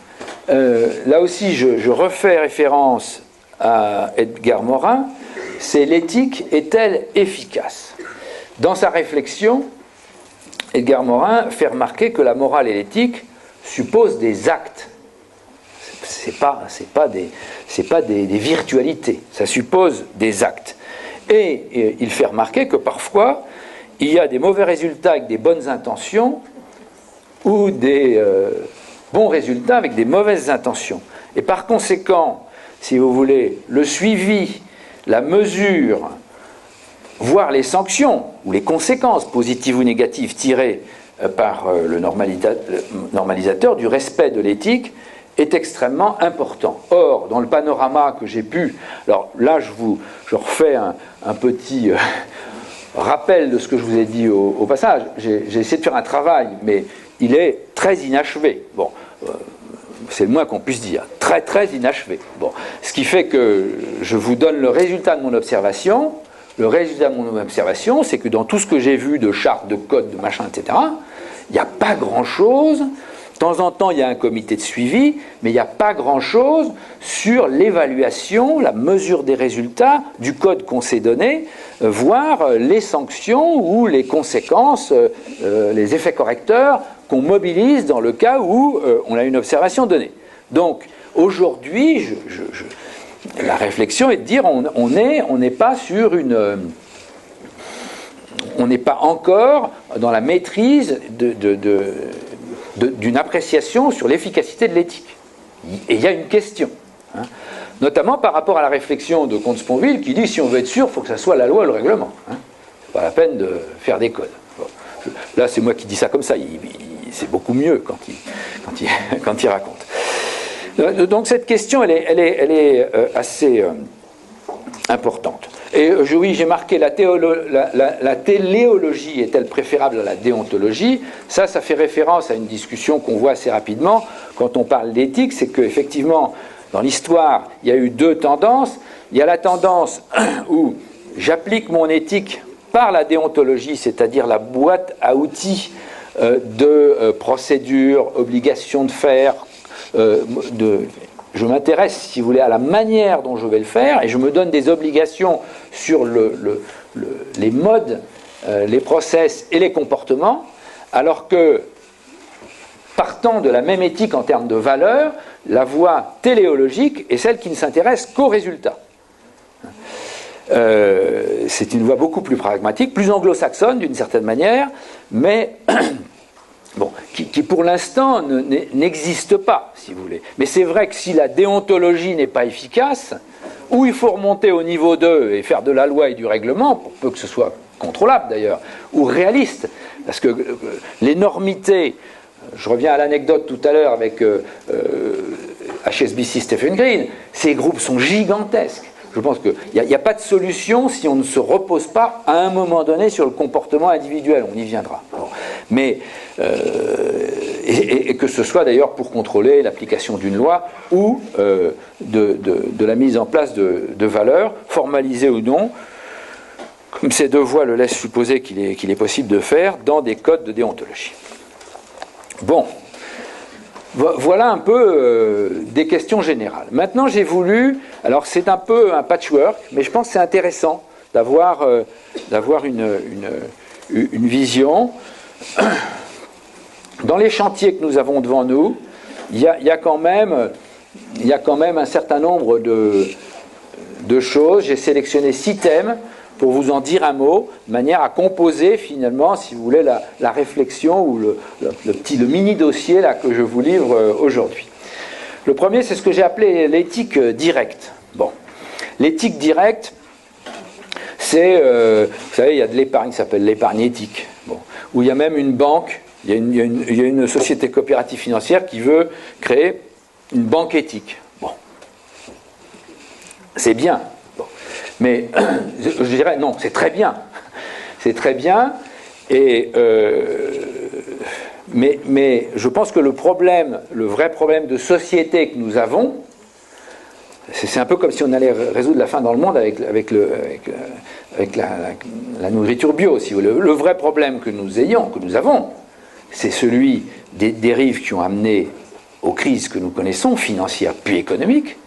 là aussi je refais référence à Edgar Morin, c'est l'éthique est-elle efficace ? Dans sa réflexion, Edgar Morin fait remarquer que la morale et l'éthique supposent des actes. C'est pas des virtualités, ça suppose des actes. Et il fait remarquer que parfois, il y a des mauvais résultats avec des bonnes intentions ou des bons résultats avec des mauvaises intentions. Et par conséquent, si vous voulez, le suivi, la mesure, voire les sanctions ou les conséquences positives ou négatives tirées par le normalisateur du respect de l'éthique est extrêmement important. Or, dans le panorama que j'ai pu... Alors là, je refais un petit rappel de ce que je vous ai dit au passage. J'ai essayé de faire un travail, mais il est très inachevé. Bon, c'est le moins qu'on puisse dire. Très, très inachevé. Bon, ce qui fait que je vous donne le résultat de mon observation. Le résultat de mon observation, c'est que dans tout ce que j'ai vu de chartes, de codes, de machin, etc., il n'y a pas grand-chose. De temps en temps, il y a un comité de suivi, mais il n'y a pas grand-chose sur l'évaluation, la mesure des résultats du code qu'on s'est donné, voire les sanctions ou les conséquences, les effets correcteurs qu'on mobilise dans le cas où on a une observation donnée. Donc, aujourd'hui, la réflexion est de dire on n'est pas sur on n'est pas encore dans la maîtrise d'une appréciation sur l'efficacité de l'éthique. Et il y a une question, hein, notamment par rapport à la réflexion de Comte-Sponville qui dit si on veut être sûr, il faut que ça soit la loi ou le règlement. Hein. C'est pas la peine de faire des codes. Bon. Là, c'est moi qui dis ça comme ça. C'est beaucoup mieux quand il raconte. Donc cette question, elle est assez importante. Et oui, j'ai marqué la téléologie est-elle préférable à la déontologie ? Ça fait référence à une discussion qu'on voit assez rapidement quand on parle d'éthique, c'est qu'effectivement, dans l'histoire, il y a eu deux tendances. Il y a la tendance où j'applique mon éthique par la déontologie, c'est-à-dire la boîte à outils de procédures, obligations de faire, je m'intéresse, si vous voulez, à la manière dont je vais le faire et je me donne des obligations sur les modes, les process et les comportements, alors que, partant de la même éthique en termes de valeur, la voie téléologique est celle qui ne s'intéresse qu'aux résultats. C'est une voie beaucoup plus pragmatique, plus anglo-saxonne d'une certaine manière, mais bon, qui pour l'instant n'existe pas, si vous voulez. Mais c'est vrai que si la déontologie n'est pas efficace, ou il faut remonter au niveau 2 et faire de la loi et du règlement, pour peu que ce soit contrôlable d'ailleurs, ou réaliste, parce que l'énormité, je reviens à l'anecdote tout à l'heure avec HSBC Stephen Green, ces groupes sont gigantesques. Je pense qu'il n'y a pas de solution si on ne se repose pas à un moment donné sur le comportement individuel. On y viendra. Bon. Mais, et que ce soit d'ailleurs pour contrôler l'application d'une loi ou de la mise en place de valeurs, formalisées ou non, comme ces deux voies le laissent supposer qu'il est possible de faire dans des codes de déontologie. Bon. Voilà un peu des questions générales. Maintenant, j'ai voulu, alors c'est un peu un patchwork, mais je pense que c'est intéressant d'avoir une vision. Dans les chantiers que nous avons devant nous, il y a quand même un certain nombre de choses. J'ai sélectionné 6 thèmes pour vous en dire un mot, de manière à composer finalement, si vous voulez, la réflexion ou le mini-dossier là, que je vous livre aujourd'hui. Le premier, c'est ce que j'ai appelé l'éthique directe. Bon, l'éthique directe, c'est, vous savez, il y a de l'épargne qui s'appelle l'épargne éthique, bon, où il y a même une banque, il y a une société coopérative financière qui veut créer une banque éthique. Bon, c'est bien. Mais je dirais non, c'est très bien. C'est très bien. Et, mais je pense que le vrai problème de société que nous avons, c'est un peu comme si on allait résoudre la faim dans le monde avec la nourriture bio, si vous voulez. Le vrai problème que nous avons, c'est celui des dérives qui ont amené aux crises que nous connaissons, financières puis économiques.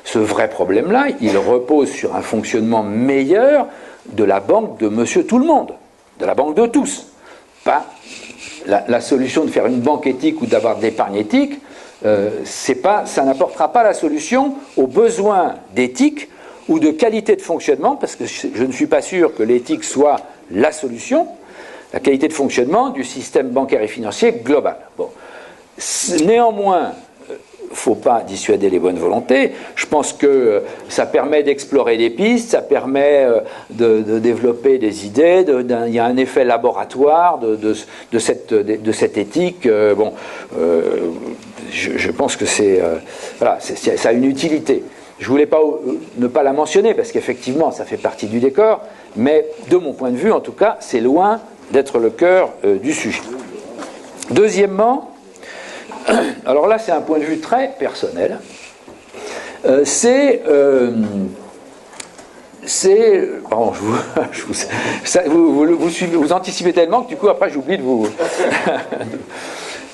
Ce vrai problème-là, il repose sur un fonctionnement meilleur de la banque de monsieur tout le monde, de la banque de tous. Pas la solution de faire une banque éthique ou d'avoir de l'épargne éthique, ça n'apportera pas la solution aux besoins d'éthique ou de qualité de fonctionnement, parce que je ne suis pas sûr que l'éthique soit la solution, la qualité de fonctionnement du système bancaire et financier global. Bon. Néanmoins, il ne faut pas dissuader les bonnes volontés. Je pense que ça permet d'explorer des pistes, ça permet de développer des idées, il y a un effet laboratoire de cette éthique. Je pense que voilà, ça a une utilité. Je ne voulais pas ne pas la mentionner, parce qu'effectivement, ça fait partie du décor, mais de mon point de vue, en tout cas, c'est loin d'être le cœur du sujet. Deuxièmement, alors là, c'est un point de vue très personnel. Pardon, vous anticipez tellement que du coup, après, j'oublie de vous...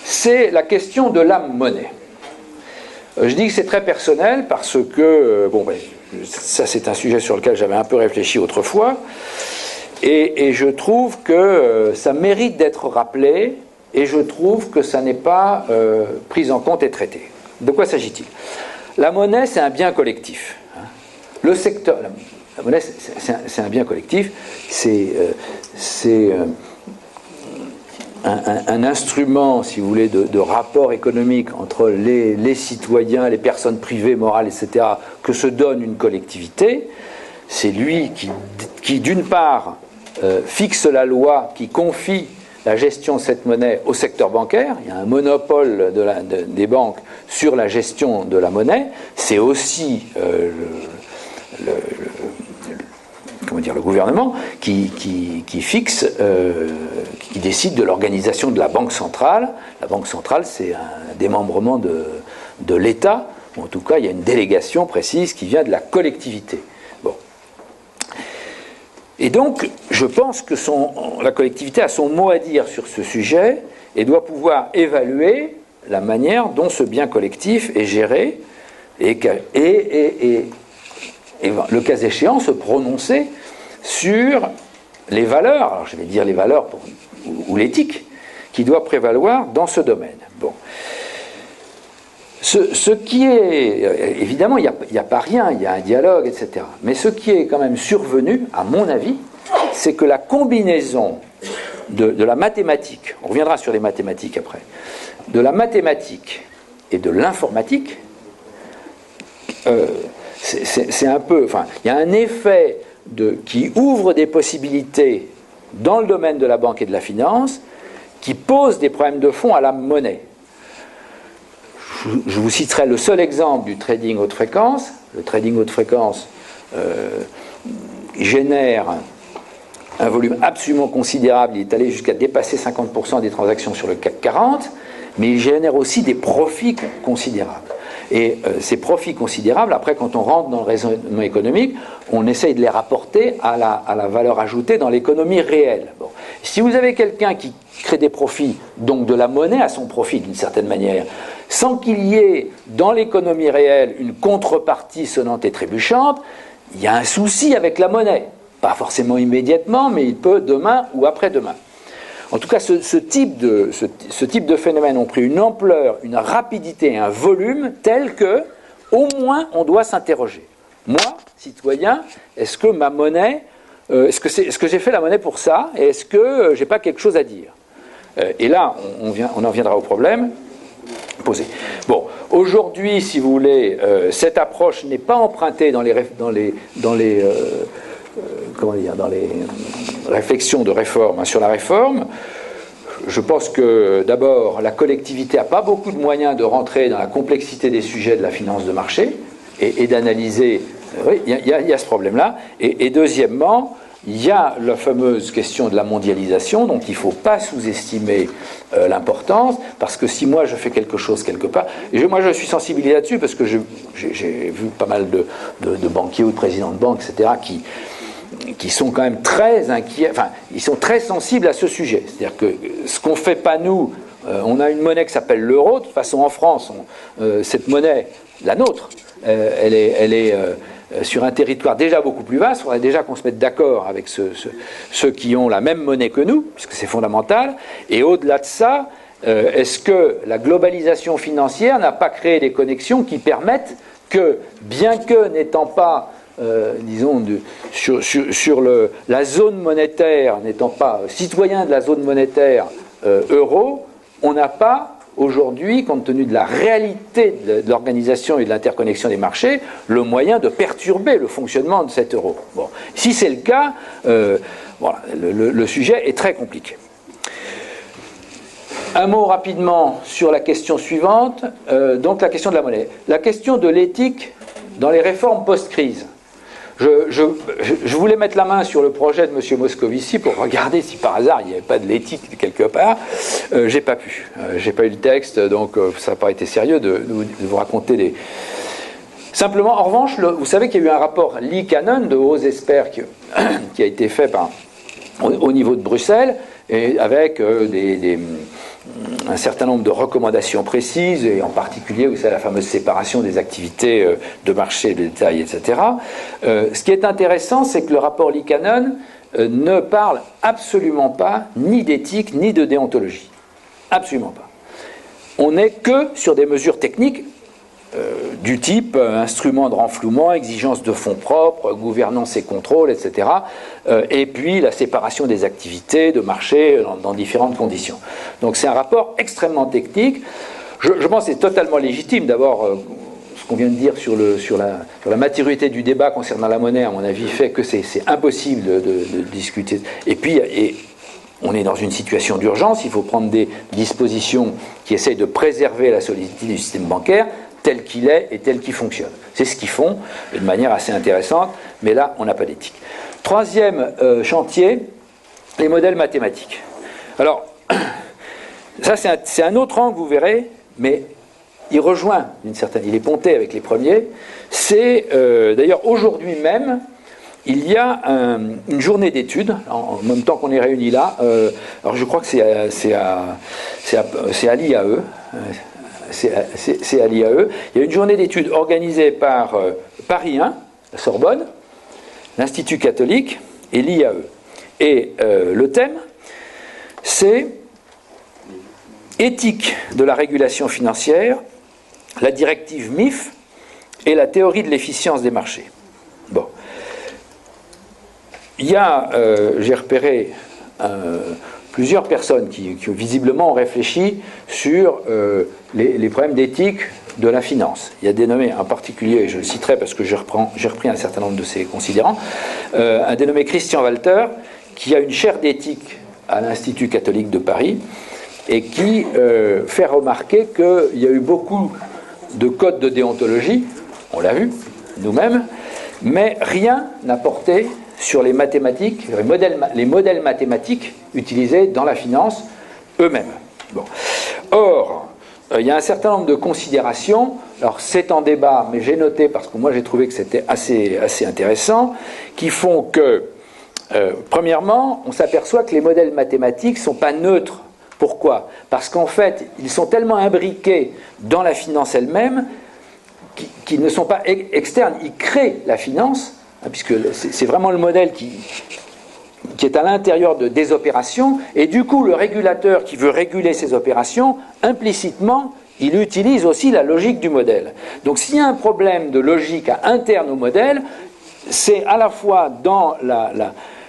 C'est la question de la monnaie. Je dis que c'est très personnel parce que, ça c'est un sujet sur lequel j'avais un peu réfléchi autrefois, et je trouve que ça mérite d'être rappelé, et je trouve que ça n'est pas pris en compte et traité. De quoi s'agit-il? La monnaie, c'est un bien collectif. Le secteur, la monnaie, c'est un bien collectif, c'est un instrument, si vous voulez, de rapport économique entre les citoyens, les personnes privées, morales, etc., que se donne une collectivité. C'est lui qui d'une part, fixe la loi, qui confie la gestion de cette monnaie au secteur bancaire. Il y a un monopole des banques sur la gestion de la monnaie. C'est aussi le gouvernement qui fixe, qui décide de l'organisation de la Banque centrale. La Banque centrale, c'est un démembrement de l'État. En tout cas, il y a une délégation précise qui vient de la collectivité. Bon. Et donc, je pense que la collectivité a son mot à dire sur ce sujet et doit pouvoir évaluer la manière dont ce bien collectif est géré et le cas échéant, se prononcer sur les valeurs, alors je vais dire les valeurs ou l'éthique, qui doit prévaloir dans ce domaine. Bon. Ce qui est, évidemment, il n'y a pas rien, il y a un dialogue, etc. Mais ce qui est quand même survenu, à mon avis, c'est que la combinaison de la mathématique, on reviendra sur les mathématiques après, de la mathématique et de l'informatique, c'est un peu, enfin, il y a un effet qui ouvre des possibilités dans le domaine de la banque et de la finance, qui pose des problèmes de fond à la monnaie. Je vous citerai le seul exemple du trading haute fréquence. Le trading haute fréquence génère un volume absolument considérable. Il est allé jusqu'à dépasser 50% des transactions sur le CAC 40, mais il génère aussi des profits considérables. Et ces profits considérables, après, quand on rentre dans le raisonnement économique, on essaye de les rapporter à la valeur ajoutée dans l'économie réelle. Bon. Si vous avez quelqu'un qui crée des profits, donc de la monnaie à son profit d'une certaine manière, sans qu'il y ait dans l'économie réelle une contrepartie sonnante et trébuchante, il y a un souci avec la monnaie. Pas forcément immédiatement, mais il peut demain ou après-demain. En tout cas, ce type de phénomènes ont pris une ampleur, une rapidité et un volume tel que, au moins, on doit s'interroger. Moi, citoyen, est-ce que ma monnaie, est-ce que j'ai fait la monnaie pour ça, et est-ce que j'ai pas quelque chose à dire? Et là, on en viendra au problème posé. Bon, aujourd'hui, si vous voulez, cette approche n'est pas empruntée dans les réflexions de réforme, sur la réforme. Je pense que d'abord, la collectivité n'a pas beaucoup de moyens de rentrer dans la complexité des sujets de la finance de marché et d'analyser. Oui, il y a ce problème-là. Et deuxièmement, il y a la fameuse question de la mondialisation, donc il ne faut pas sous-estimer l'importance, parce que si moi je fais quelque chose quelque part, et moi je suis sensibilisé là-dessus, parce que j'ai vu pas mal de banquiers ou de présidents de banque, etc., qui sont quand même très inquiets, enfin, ils sont très sensibles à ce sujet. C'est-à-dire que ce qu'on ne fait pas nous, on a une monnaie qui s'appelle l'euro, de toute façon en France, cette monnaie, la nôtre, elle est sur un territoire déjà beaucoup plus vaste. Il faudrait déjà qu'on se mette d'accord avec ceux qui ont la même monnaie que nous, puisque c'est fondamental. Et au-delà de ça, est-ce que la globalisation financière n'a pas créé des connexions qui permettent que, bien que n'étant pas, disons, sur la zone monétaire, n'étant pas citoyen de la zone monétaire euro, on n'a pas aujourd'hui, compte tenu de la réalité de l'organisation et de l'interconnexion des marchés, le moyen de perturber le fonctionnement de cet euro. Bon. Si c'est le cas, voilà, le sujet est très compliqué. Un mot rapidement sur la question suivante, donc la question de la monnaie. La question de l'éthique dans les réformes post-crise. Je voulais mettre la main sur le projet de M. Moscovici pour regarder si par hasard il n'y avait pas de l'éthique quelque part. J'ai pas pu. J'ai pas eu le texte, donc ça n'a pas été sérieux de vous raconter des... Simplement, en revanche, vous savez qu'il y a eu un rapport Lee-Cannon de hauts experts qui a été fait au niveau de Bruxelles, et avec un certain nombre de recommandations précises, et en particulier, vous savez, la fameuse séparation des activités de marché, de détail, etc. Ce qui est intéressant, c'est que le rapport Lee-Cannon ne parle absolument pas ni d'éthique, ni de déontologie. Absolument pas. On n'est que sur des mesures techniques du type instrument de renflouement, exigence de fonds propres, gouvernance et contrôle, etc. Et puis la séparation des activités de marché dans différentes conditions. Donc c'est un rapport extrêmement technique. Je pense que c'est totalement légitime. D'abord, ce qu'on vient de dire sur la maturité du débat concernant la monnaie, à mon avis, fait que c'est impossible de discuter. Et puis, on est dans une situation d'urgence, il faut prendre des dispositions qui essayent de préserver la solidité du système bancaire, tel qu'il est et tel qu'il fonctionne. C'est ce qu'ils font, de manière assez intéressante, mais là, on n'a pas d'éthique. Troisième chantier, les modèles mathématiques. Alors, ça c'est un autre angle, vous verrez, mais il rejoint d'une certaine... Il est ponté avec les premiers. C'est, d'ailleurs, aujourd'hui même, il y a une journée d'études, en même temps qu'on est réunis là, alors je crois que c'est à l'IAE, c'est à l'IAE. Il y a une journée d'études organisée par Paris 1, la Sorbonne, l'Institut catholique et l'IAE. Et le thème, c'est éthique de la régulation financière, la directive MIF et la théorie de l'efficience des marchés. Bon. Il y a, j'ai repéré plusieurs personnes qui visiblement ont réfléchi sur les problèmes d'éthique de la finance. Il y a dénommé, en particulier, je le citerai parce que j'ai repris un certain nombre de ses considérants, un dénommé Christian Walter, qui a une chaire d'éthique à l'Institut catholique de Paris, et qui fait remarquer qu'il y a eu beaucoup de codes de déontologie, on l'a vu, nous-mêmes, mais rien n'a porté sur les mathématiques, les modèles mathématiques utilisés dans la finance eux-mêmes. Bon. Or, il y a un certain nombre de considérations, alors c'est en débat, mais j'ai noté, parce que moi j'ai trouvé que c'était assez intéressant, qui font que, premièrement, on s'aperçoit que les modèles mathématiques ne sont pas neutres Pourquoi? Parce qu'en fait, ils sont tellement imbriqués dans la finance elle-même qu'ils ne sont pas externes, ils créent la finance, hein, puisque c'est vraiment le modèle qui est à l'intérieur des opérations, et du coup le régulateur qui veut réguler ces opérations, implicitement, il utilise aussi la logique du modèle. Donc s'il y a un problème de logique interne au modèle, c'est à la fois dans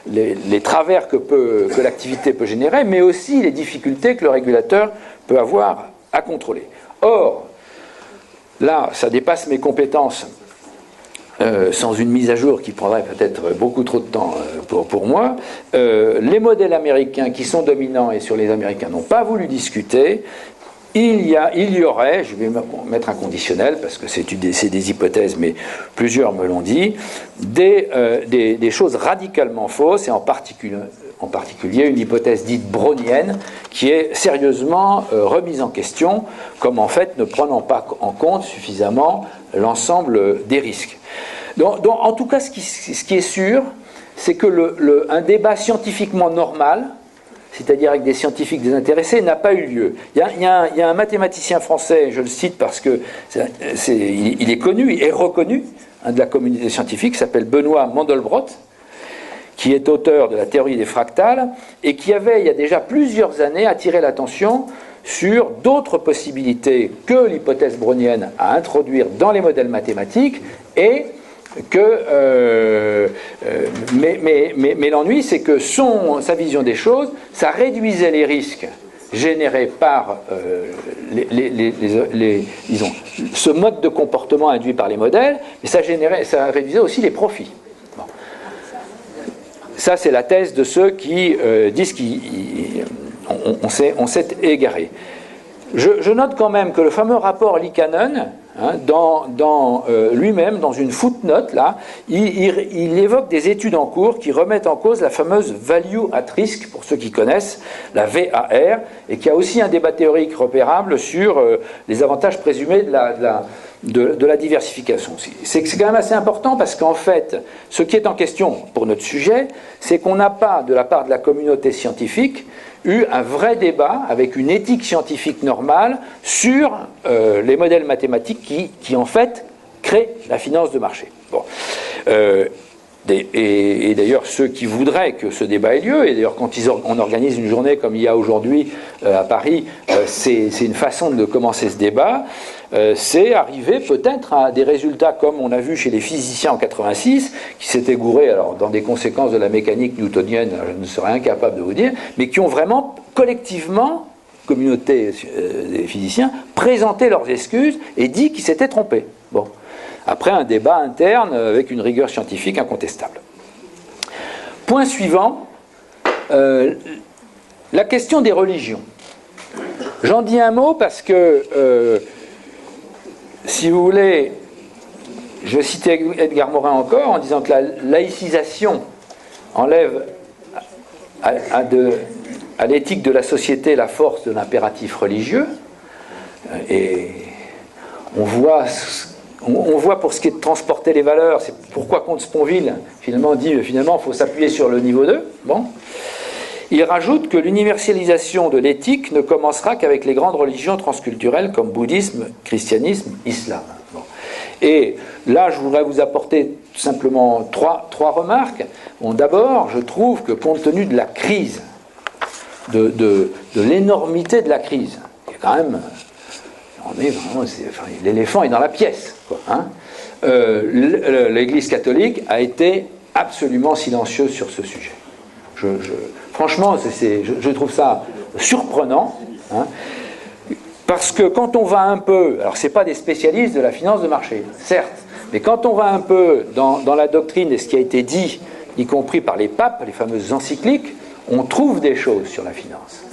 les travers que l'activité peut générer, mais aussi les difficultés que le régulateur peut avoir à contrôler. Or, là, ça dépasse mes compétences, sans une mise à jour qui prendrait peut-être beaucoup trop de temps pour moi. Les modèles américains qui sont dominants et sur les Américains n'ont pas voulu discuter. Il y aurait, je vais mettre un conditionnel parce que c'est des hypothèses, mais plusieurs me l'ont dit, des choses radicalement fausses, et en particulier une hypothèse dite brownienne qui est sérieusement remise en question, comme en fait ne prenant pas en compte suffisamment l'ensemble des risques. Donc, en tout cas, ce qui est sûr, c'est que un débat scientifiquement normal, c'est-à-dire avec des scientifiques désintéressés, n'a pas eu lieu. Il y a un mathématicien français, je le cite parce que il est connu et reconnu, hein, de la communauté scientifique, qui s'appelle Benoît Mandelbrot, qui est auteur de la théorie des fractales, et qui avait, il y a déjà plusieurs années, attiré l'attention sur d'autres possibilités que l'hypothèse brownienne à introduire dans les modèles mathématiques, et mais l'ennui, c'est que sa vision des choses, ça réduisait les risques générés par disons, ce mode de comportement induit par les modèles, mais ça réduisait aussi les profits. Bon. Ça, c'est la thèse de ceux qui disent qu'on s'est égaré. Je note quand même que le fameux rapport Liikanen, hein, lui-même, dans une footnote, là, il évoque des études en cours qui remettent en cause la fameuse value at risk, pour ceux qui connaissent, la VAR, et qui a aussi un débat théorique repérable sur les avantages présumés de la diversification. C'est quand même assez important parce qu'en fait, ce qui est en question pour notre sujet, c'est qu'on n'a pas, de la part de la communauté scientifique, eu un vrai débat avec une éthique scientifique normale sur les modèles mathématiques qui en fait créent la finance de marché. Bon. Et d'ailleurs, ceux qui voudraient que ce débat ait lieu, et d'ailleurs quand on organise une journée comme il y a aujourd'hui à Paris, c'est une façon de commencer ce débat, c'est arriver peut-être à des résultats comme on a vu chez les physiciens en 86, qui s'étaient gourés alors, dans des conséquences de la mécanique newtonienne, je ne serais incapable de vous dire, mais qui ont vraiment collectivement, communauté des physiciens, présenté leurs excuses et dit qu'ils s'étaient trompés. Bon. Après un débat interne avec une rigueur scientifique incontestable. Point suivant, la question des religions. J'en dis un mot parce que, si vous voulez, je vais citer Edgar Morin encore en disant que la laïcisation enlève à l'éthique de la société la force de l'impératif religieux, et on voit pour ce qui est de transporter les valeurs, c'est pourquoi Comte Sponville finalement dit il faut s'appuyer sur le niveau 2. Bon. Il rajoute que l'universalisation de l'éthique ne commencera qu'avec les grandes religions transculturelles comme bouddhisme, christianisme, islam. Bon. Et là, je voudrais vous apporter tout simplement trois remarques. Bon, d'abord, je trouve que compte tenu de la crise, de l'énormité de la crise, qui est quand même... l'éléphant est dans la pièce, quoi, hein. L'Église catholique a été absolument silencieuse sur ce sujet. Franchement, je trouve ça surprenant, hein, parce que quand on va un peu, alors c'est pas des spécialistes de la finance de marché, certes, mais quand on va un peu dans la doctrine et ce qui a été dit, y compris par les papes, les fameuses encycliques, on trouve des choses sur la finance.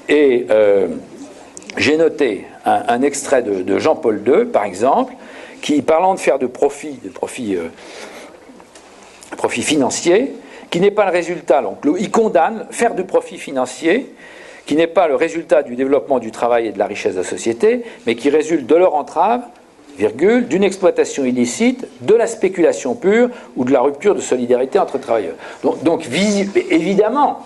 Et j'ai noté un extrait de Jean-Paul II, par exemple, qui, parlant de faire de profit financier, qui n'est pas le résultat, donc il condamne faire du profit financier, qui n'est pas le résultat du développement du travail et de la richesse de la société, mais qui résulte de leur entrave, virgule, d'une exploitation illicite, de la spéculation pure ou de la rupture de solidarité entre travailleurs. Donc évidemment,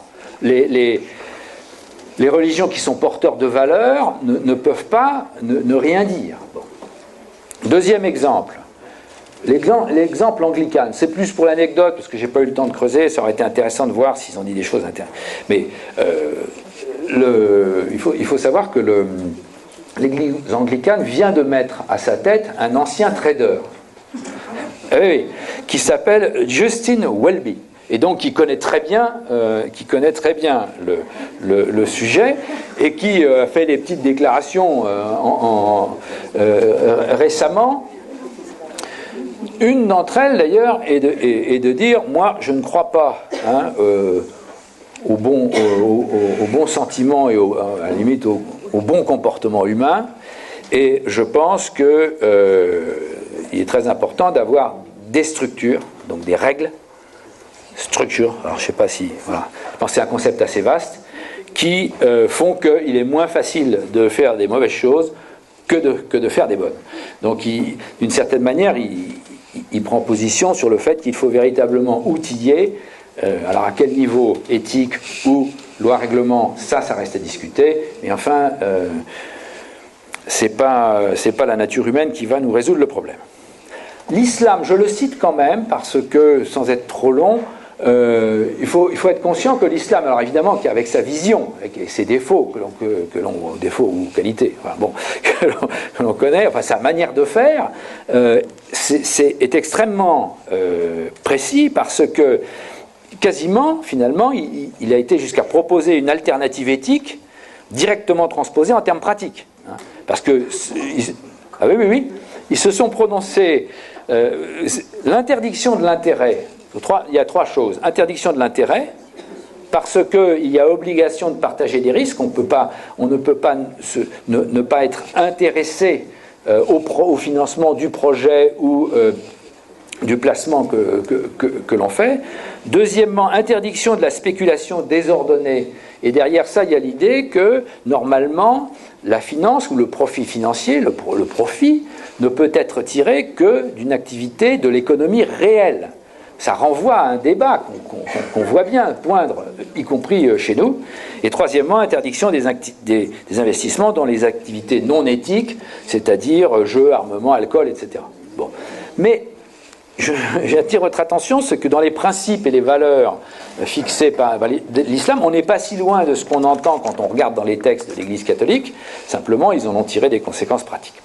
les religions qui sont porteurs de valeurs ne peuvent pas ne rien dire. Bon. Deuxième exemple. L'exemple anglican, c'est plus pour l'anecdote, parce que je n'ai pas eu le temps de creuser, ça aurait été intéressant de voir s'ils ont dit des choses intéressantes. Mais il faut savoir que l'Église anglicane vient de mettre à sa tête un ancien trader, oui, qui s'appelle Justin Welby, et donc qui connaît très bien le sujet, et qui a fait des petites déclarations récemment. Une d'entre elles, d'ailleurs, est de dire, moi, je ne crois pas au bon sentiment et à la limite au bon comportement humain, et je pense qu'il est très important d'avoir des structures, donc des règles, structures, alors je ne sais pas si, voilà, je pense que c'est un concept assez vaste, qui font qu'il est moins facile de faire des mauvaises choses que de faire des bonnes. Donc, d'une certaine manière, il prend position sur le fait qu'il faut véritablement outiller, alors à quel niveau éthique ou loi-règlement, ça reste à discuter, mais enfin, c'est pas la nature humaine qui va nous résoudre le problème. L'islam, je le cite quand même, parce que, sans être trop long, il faut être conscient que l'islam, alors évidemment qu'avec sa vision, avec ses défauts, défauts ou qualités, enfin bon, que l'on connaît, enfin sa manière de faire, est extrêmement précis, parce que quasiment, finalement, il a été jusqu'à proposer une alternative éthique directement transposée en termes pratiques. Hein, parce que, oui, ils se sont prononcés, l'interdiction de l'intérêt. Il y a trois choses. Interdiction de l'intérêt, parce qu'il y a obligation de partager des risques. On ne peut pas ne pas être intéressé au financement du projet ou du placement que l'on fait. Deuxièmement, interdiction de la spéculation désordonnée. Et derrière ça, il y a l'idée que, normalement, la finance ou le profit financier, le profit, ne peut être tiré que d'une activité de l'économie réelle. Ça renvoie à un débat qu'on voit bien poindre, y compris chez nous. Et troisièmement, interdiction des investissements dans les activités non éthiques, c'est-à-dire jeux, armement, alcool, etc. Bon. Mais j'attire votre attention, c'est que dans les principes et les valeurs fixées par l'islam, on n'est pas si loin de ce qu'on entend quand on regarde dans les textes de l'Église catholique, simplement ils en ont tiré des conséquences pratiques.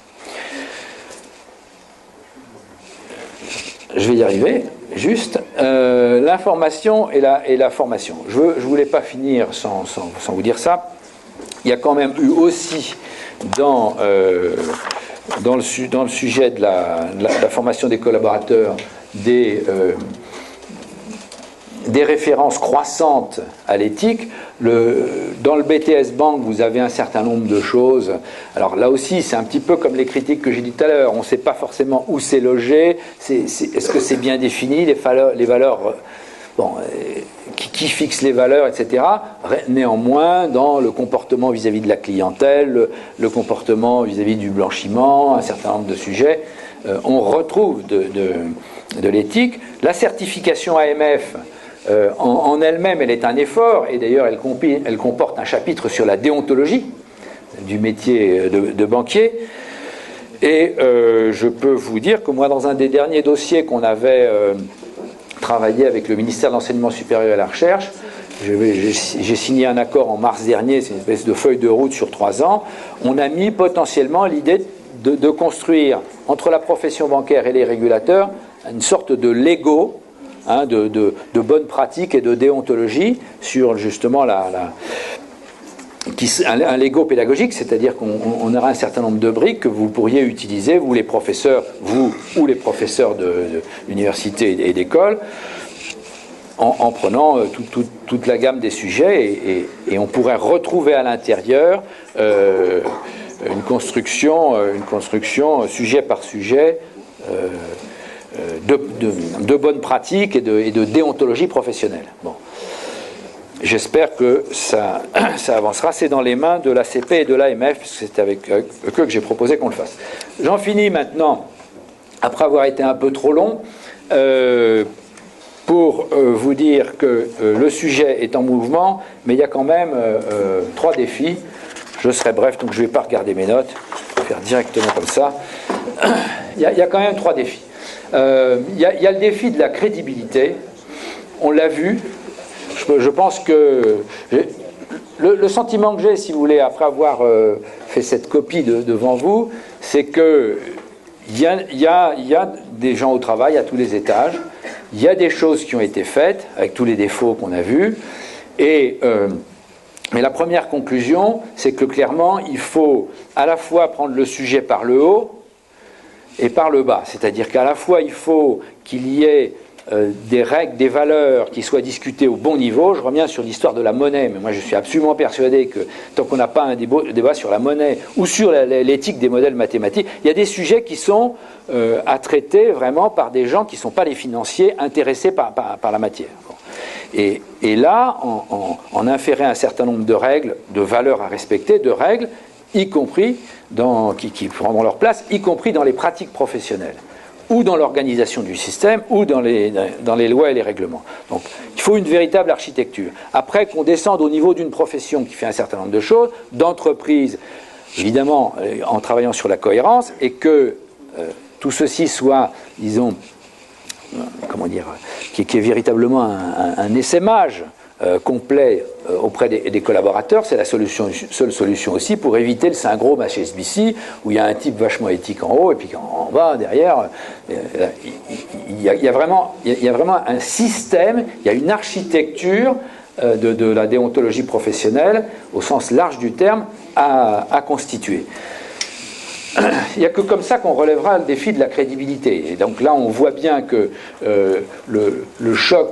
Je vais y arriver, juste. L'information et la formation. Je ne voulais pas finir sans vous dire ça. Il y a quand même eu aussi dans le sujet de la formation des collaborateurs des références croissantes à l'éthique. Dans le BTS Bank, vous avez un certain nombre de choses. Alors là aussi, c'est un petit peu comme les critiques que j'ai dit tout à l'heure. On ne sait pas forcément où c'est logé. Est-ce que c'est bien défini, les valeurs qui fixe les valeurs, etc. Néanmoins, dans le comportement vis-à-vis de la clientèle, le comportement vis-à-vis du blanchiment, un certain nombre de sujets, on retrouve de l'éthique. La certification AMF, en elle-même, elle est un effort, et d'ailleurs, elle comporte un chapitre sur la déontologie du métier de banquier. Et je peux vous dire que moi, dans un des derniers dossiers qu'on avait travaillé avec le ministère de l'Enseignement supérieur et de la Recherche, j'ai signé un accord en mars dernier, c'est une espèce de feuille de route sur 3 ans. On a mis potentiellement l'idée de construire, entre la profession bancaire et les régulateurs, une sorte de Lego, de bonnes pratiques et de déontologie sur justement un Lego pédagogique, c'est-à-dire qu'on aura un certain nombre de briques que vous pourriez utiliser, vous ou les professeurs d'université et d'école, en prenant toute la gamme des sujets, et on pourrait retrouver à l'intérieur une construction sujet par sujet de bonnes pratiques et de déontologie professionnelle. Bon. J'espère que ça avancera. C'est dans les mains de l'ACP et de l'AMF, puisque c'est avec eux que j'ai proposé qu'on le fasse. J'en finis maintenant, après avoir été un peu trop long, pour vous dire que le sujet est en mouvement, mais il y a quand même 3 défis. Je serai bref, donc je ne vais pas regarder mes notes, je vais faire directement comme ça. Il y a quand même 3 défis. Il y a le défi de la crédibilité, on l'a vu. Je pense que le sentiment que j'ai, si vous voulez, après avoir fait cette copie devant vous, c'est que il y a des gens au travail à tous les étages, il y a des choses qui ont été faites, avec tous les défauts qu'on a vus, mais la première conclusion, c'est que clairement, il faut à la fois prendre le sujet par le haut et par le bas. C'est-à-dire qu'à la fois, il faut qu'il y ait des règles, des valeurs qui soient discutées au bon niveau. Je reviens sur l'histoire de la monnaie, mais moi je suis absolument persuadé que tant qu'on n'a pas un débat sur la monnaie ou sur l'éthique des modèles mathématiques, il y a des sujets qui sont à traiter vraiment par des gens qui ne sont pas les financiers intéressés par la matière. Et là, en inférer un certain nombre de règles, de valeurs à respecter, de règles, y compris qui prendront leur place, y compris dans les pratiques professionnelles, ou dans l'organisation du système, ou dans les lois et les règlements. Donc, il faut une véritable architecture. Après, qu'on descende au niveau d'une profession qui fait un certain nombre de choses, d'entreprise, évidemment, en travaillant sur la cohérence, et que tout ceci soit, disons, comment dire, qui est véritablement un essaimage complet auprès des collaborateurs, c'est la seule solution aussi pour éviter le syndrome HSBC où il y a un type vachement éthique en haut et puis en bas, derrière, il y a vraiment un système, il y a une architecture de la déontologie professionnelle au sens large du terme à constituer. Il n'y a que comme ça qu'on relèvera le défi de la crédibilité. Et donc là, on voit bien que le choc,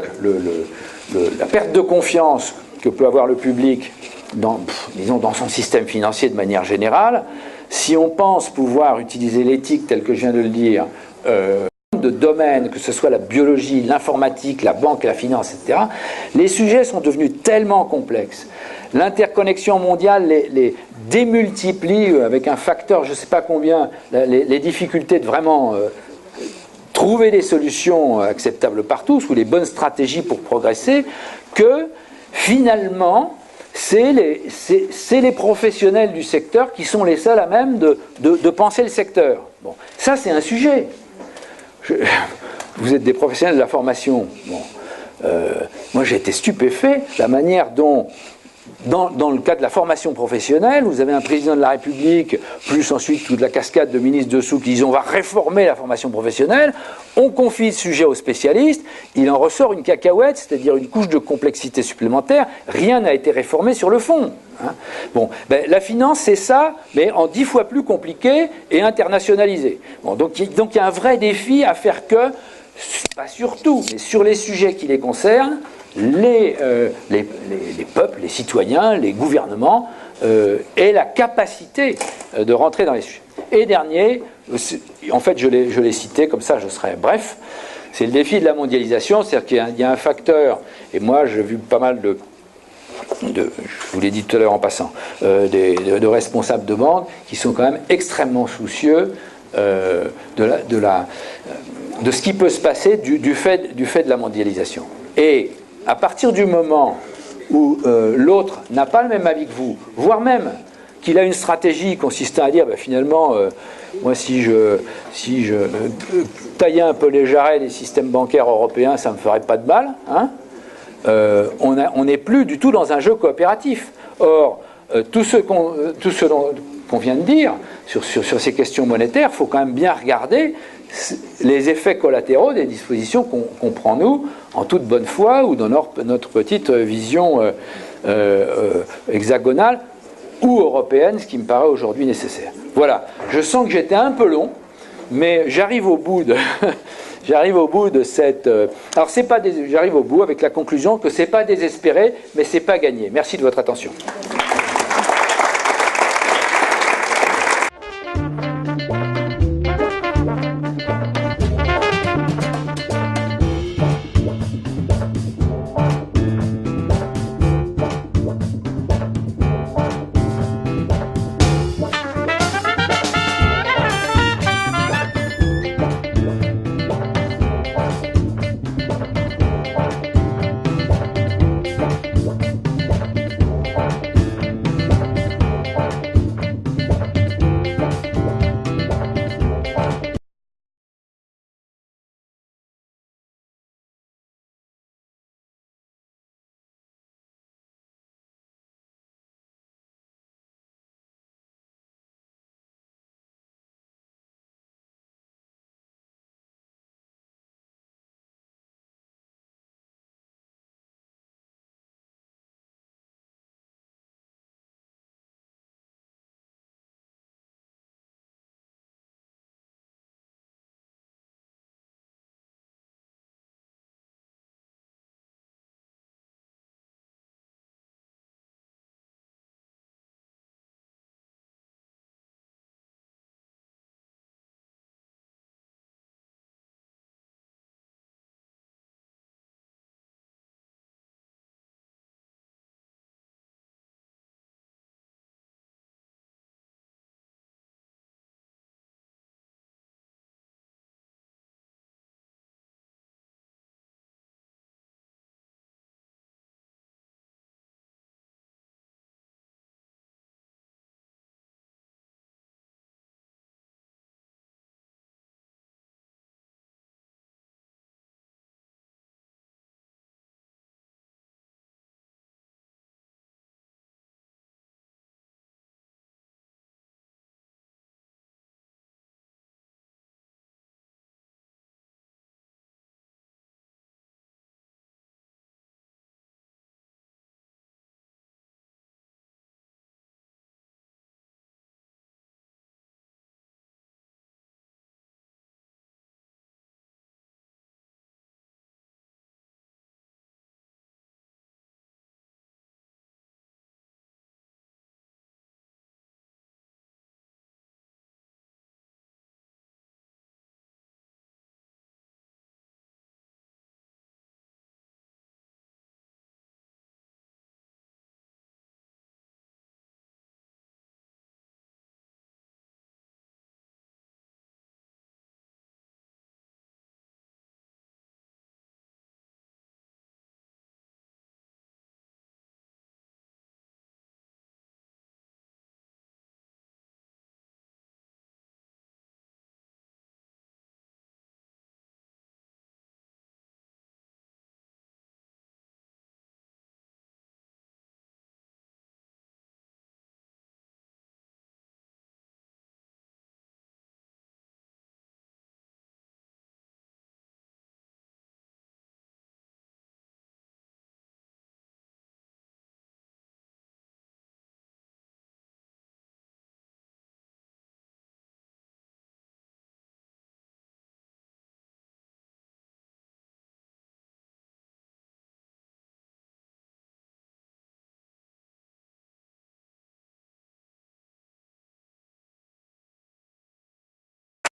la perte de confiance que peut avoir le public dans son système financier de manière générale, si on pense pouvoir utiliser l'éthique telle que je viens de le dire, de domaines, que ce soit la biologie, l'informatique, la banque, la finance, etc., les sujets sont devenus tellement complexes. L'interconnexion mondiale les démultiplie avec un facteur, je ne sais pas combien, les difficultés de vraiment trouver des solutions acceptables par tous ou les bonnes stratégies pour progresser, que finalement, c'est les professionnels du secteur qui sont les seuls à même de penser le secteur. Bon, ça, c'est un sujet. Vous êtes des professionnels de la formation. Bon, moi, j'ai été stupéfait de la manière dont, dans le cas de la formation professionnelle, vous avez un président de la République, plus ensuite toute la cascade de ministres dessous qui disent on va réformer la formation professionnelle, on confie le sujet aux spécialistes, il en ressort une cacahuète, c'est-à-dire une couche de complexité supplémentaire, rien n'a été réformé sur le fond. Hein. Bon, ben, la finance c'est ça, mais en 10 fois plus compliqué et internationalisé. Bon, donc il y a un vrai défi à faire que, pas sur tout, mais sur les sujets qui les concernent, les peuples, les citoyens, les gouvernements aient la capacité de rentrer dans les sujets. Et dernier, en fait je l'ai cité, comme ça je serai bref, c'est le défi de la mondialisation, c'est-à-dire qu'il y a un facteur, et moi j'ai vu pas mal je vous l'ai dit tout à l'heure en passant, de responsables de banque qui sont quand même extrêmement soucieux de ce qui peut se passer du fait de la mondialisation. Et à partir du moment où l'autre n'a pas le même avis que vous, voire même qu'il a une stratégie consistant à dire ben, finalement, moi si je taillais un peu les jarrets des systèmes bancaires européens, ça ne me ferait pas de mal, hein, on n'est plus du tout dans un jeu coopératif. Or, tout ce qu'on vient de dire sur ces questions monétaires, il faut quand même bien regarder les effets collatéraux des dispositions qu'on prend nous, en toute bonne foi, ou dans notre petite vision hexagonale ou européenne, ce qui me paraît aujourd'hui nécessaire. Voilà, je sens que j'étais un peu long, mais j'arrive au bout de cette... Alors, j'arrive au bout avec la conclusion que c'est pas désespéré, mais c'est pas gagné. Merci de votre attention.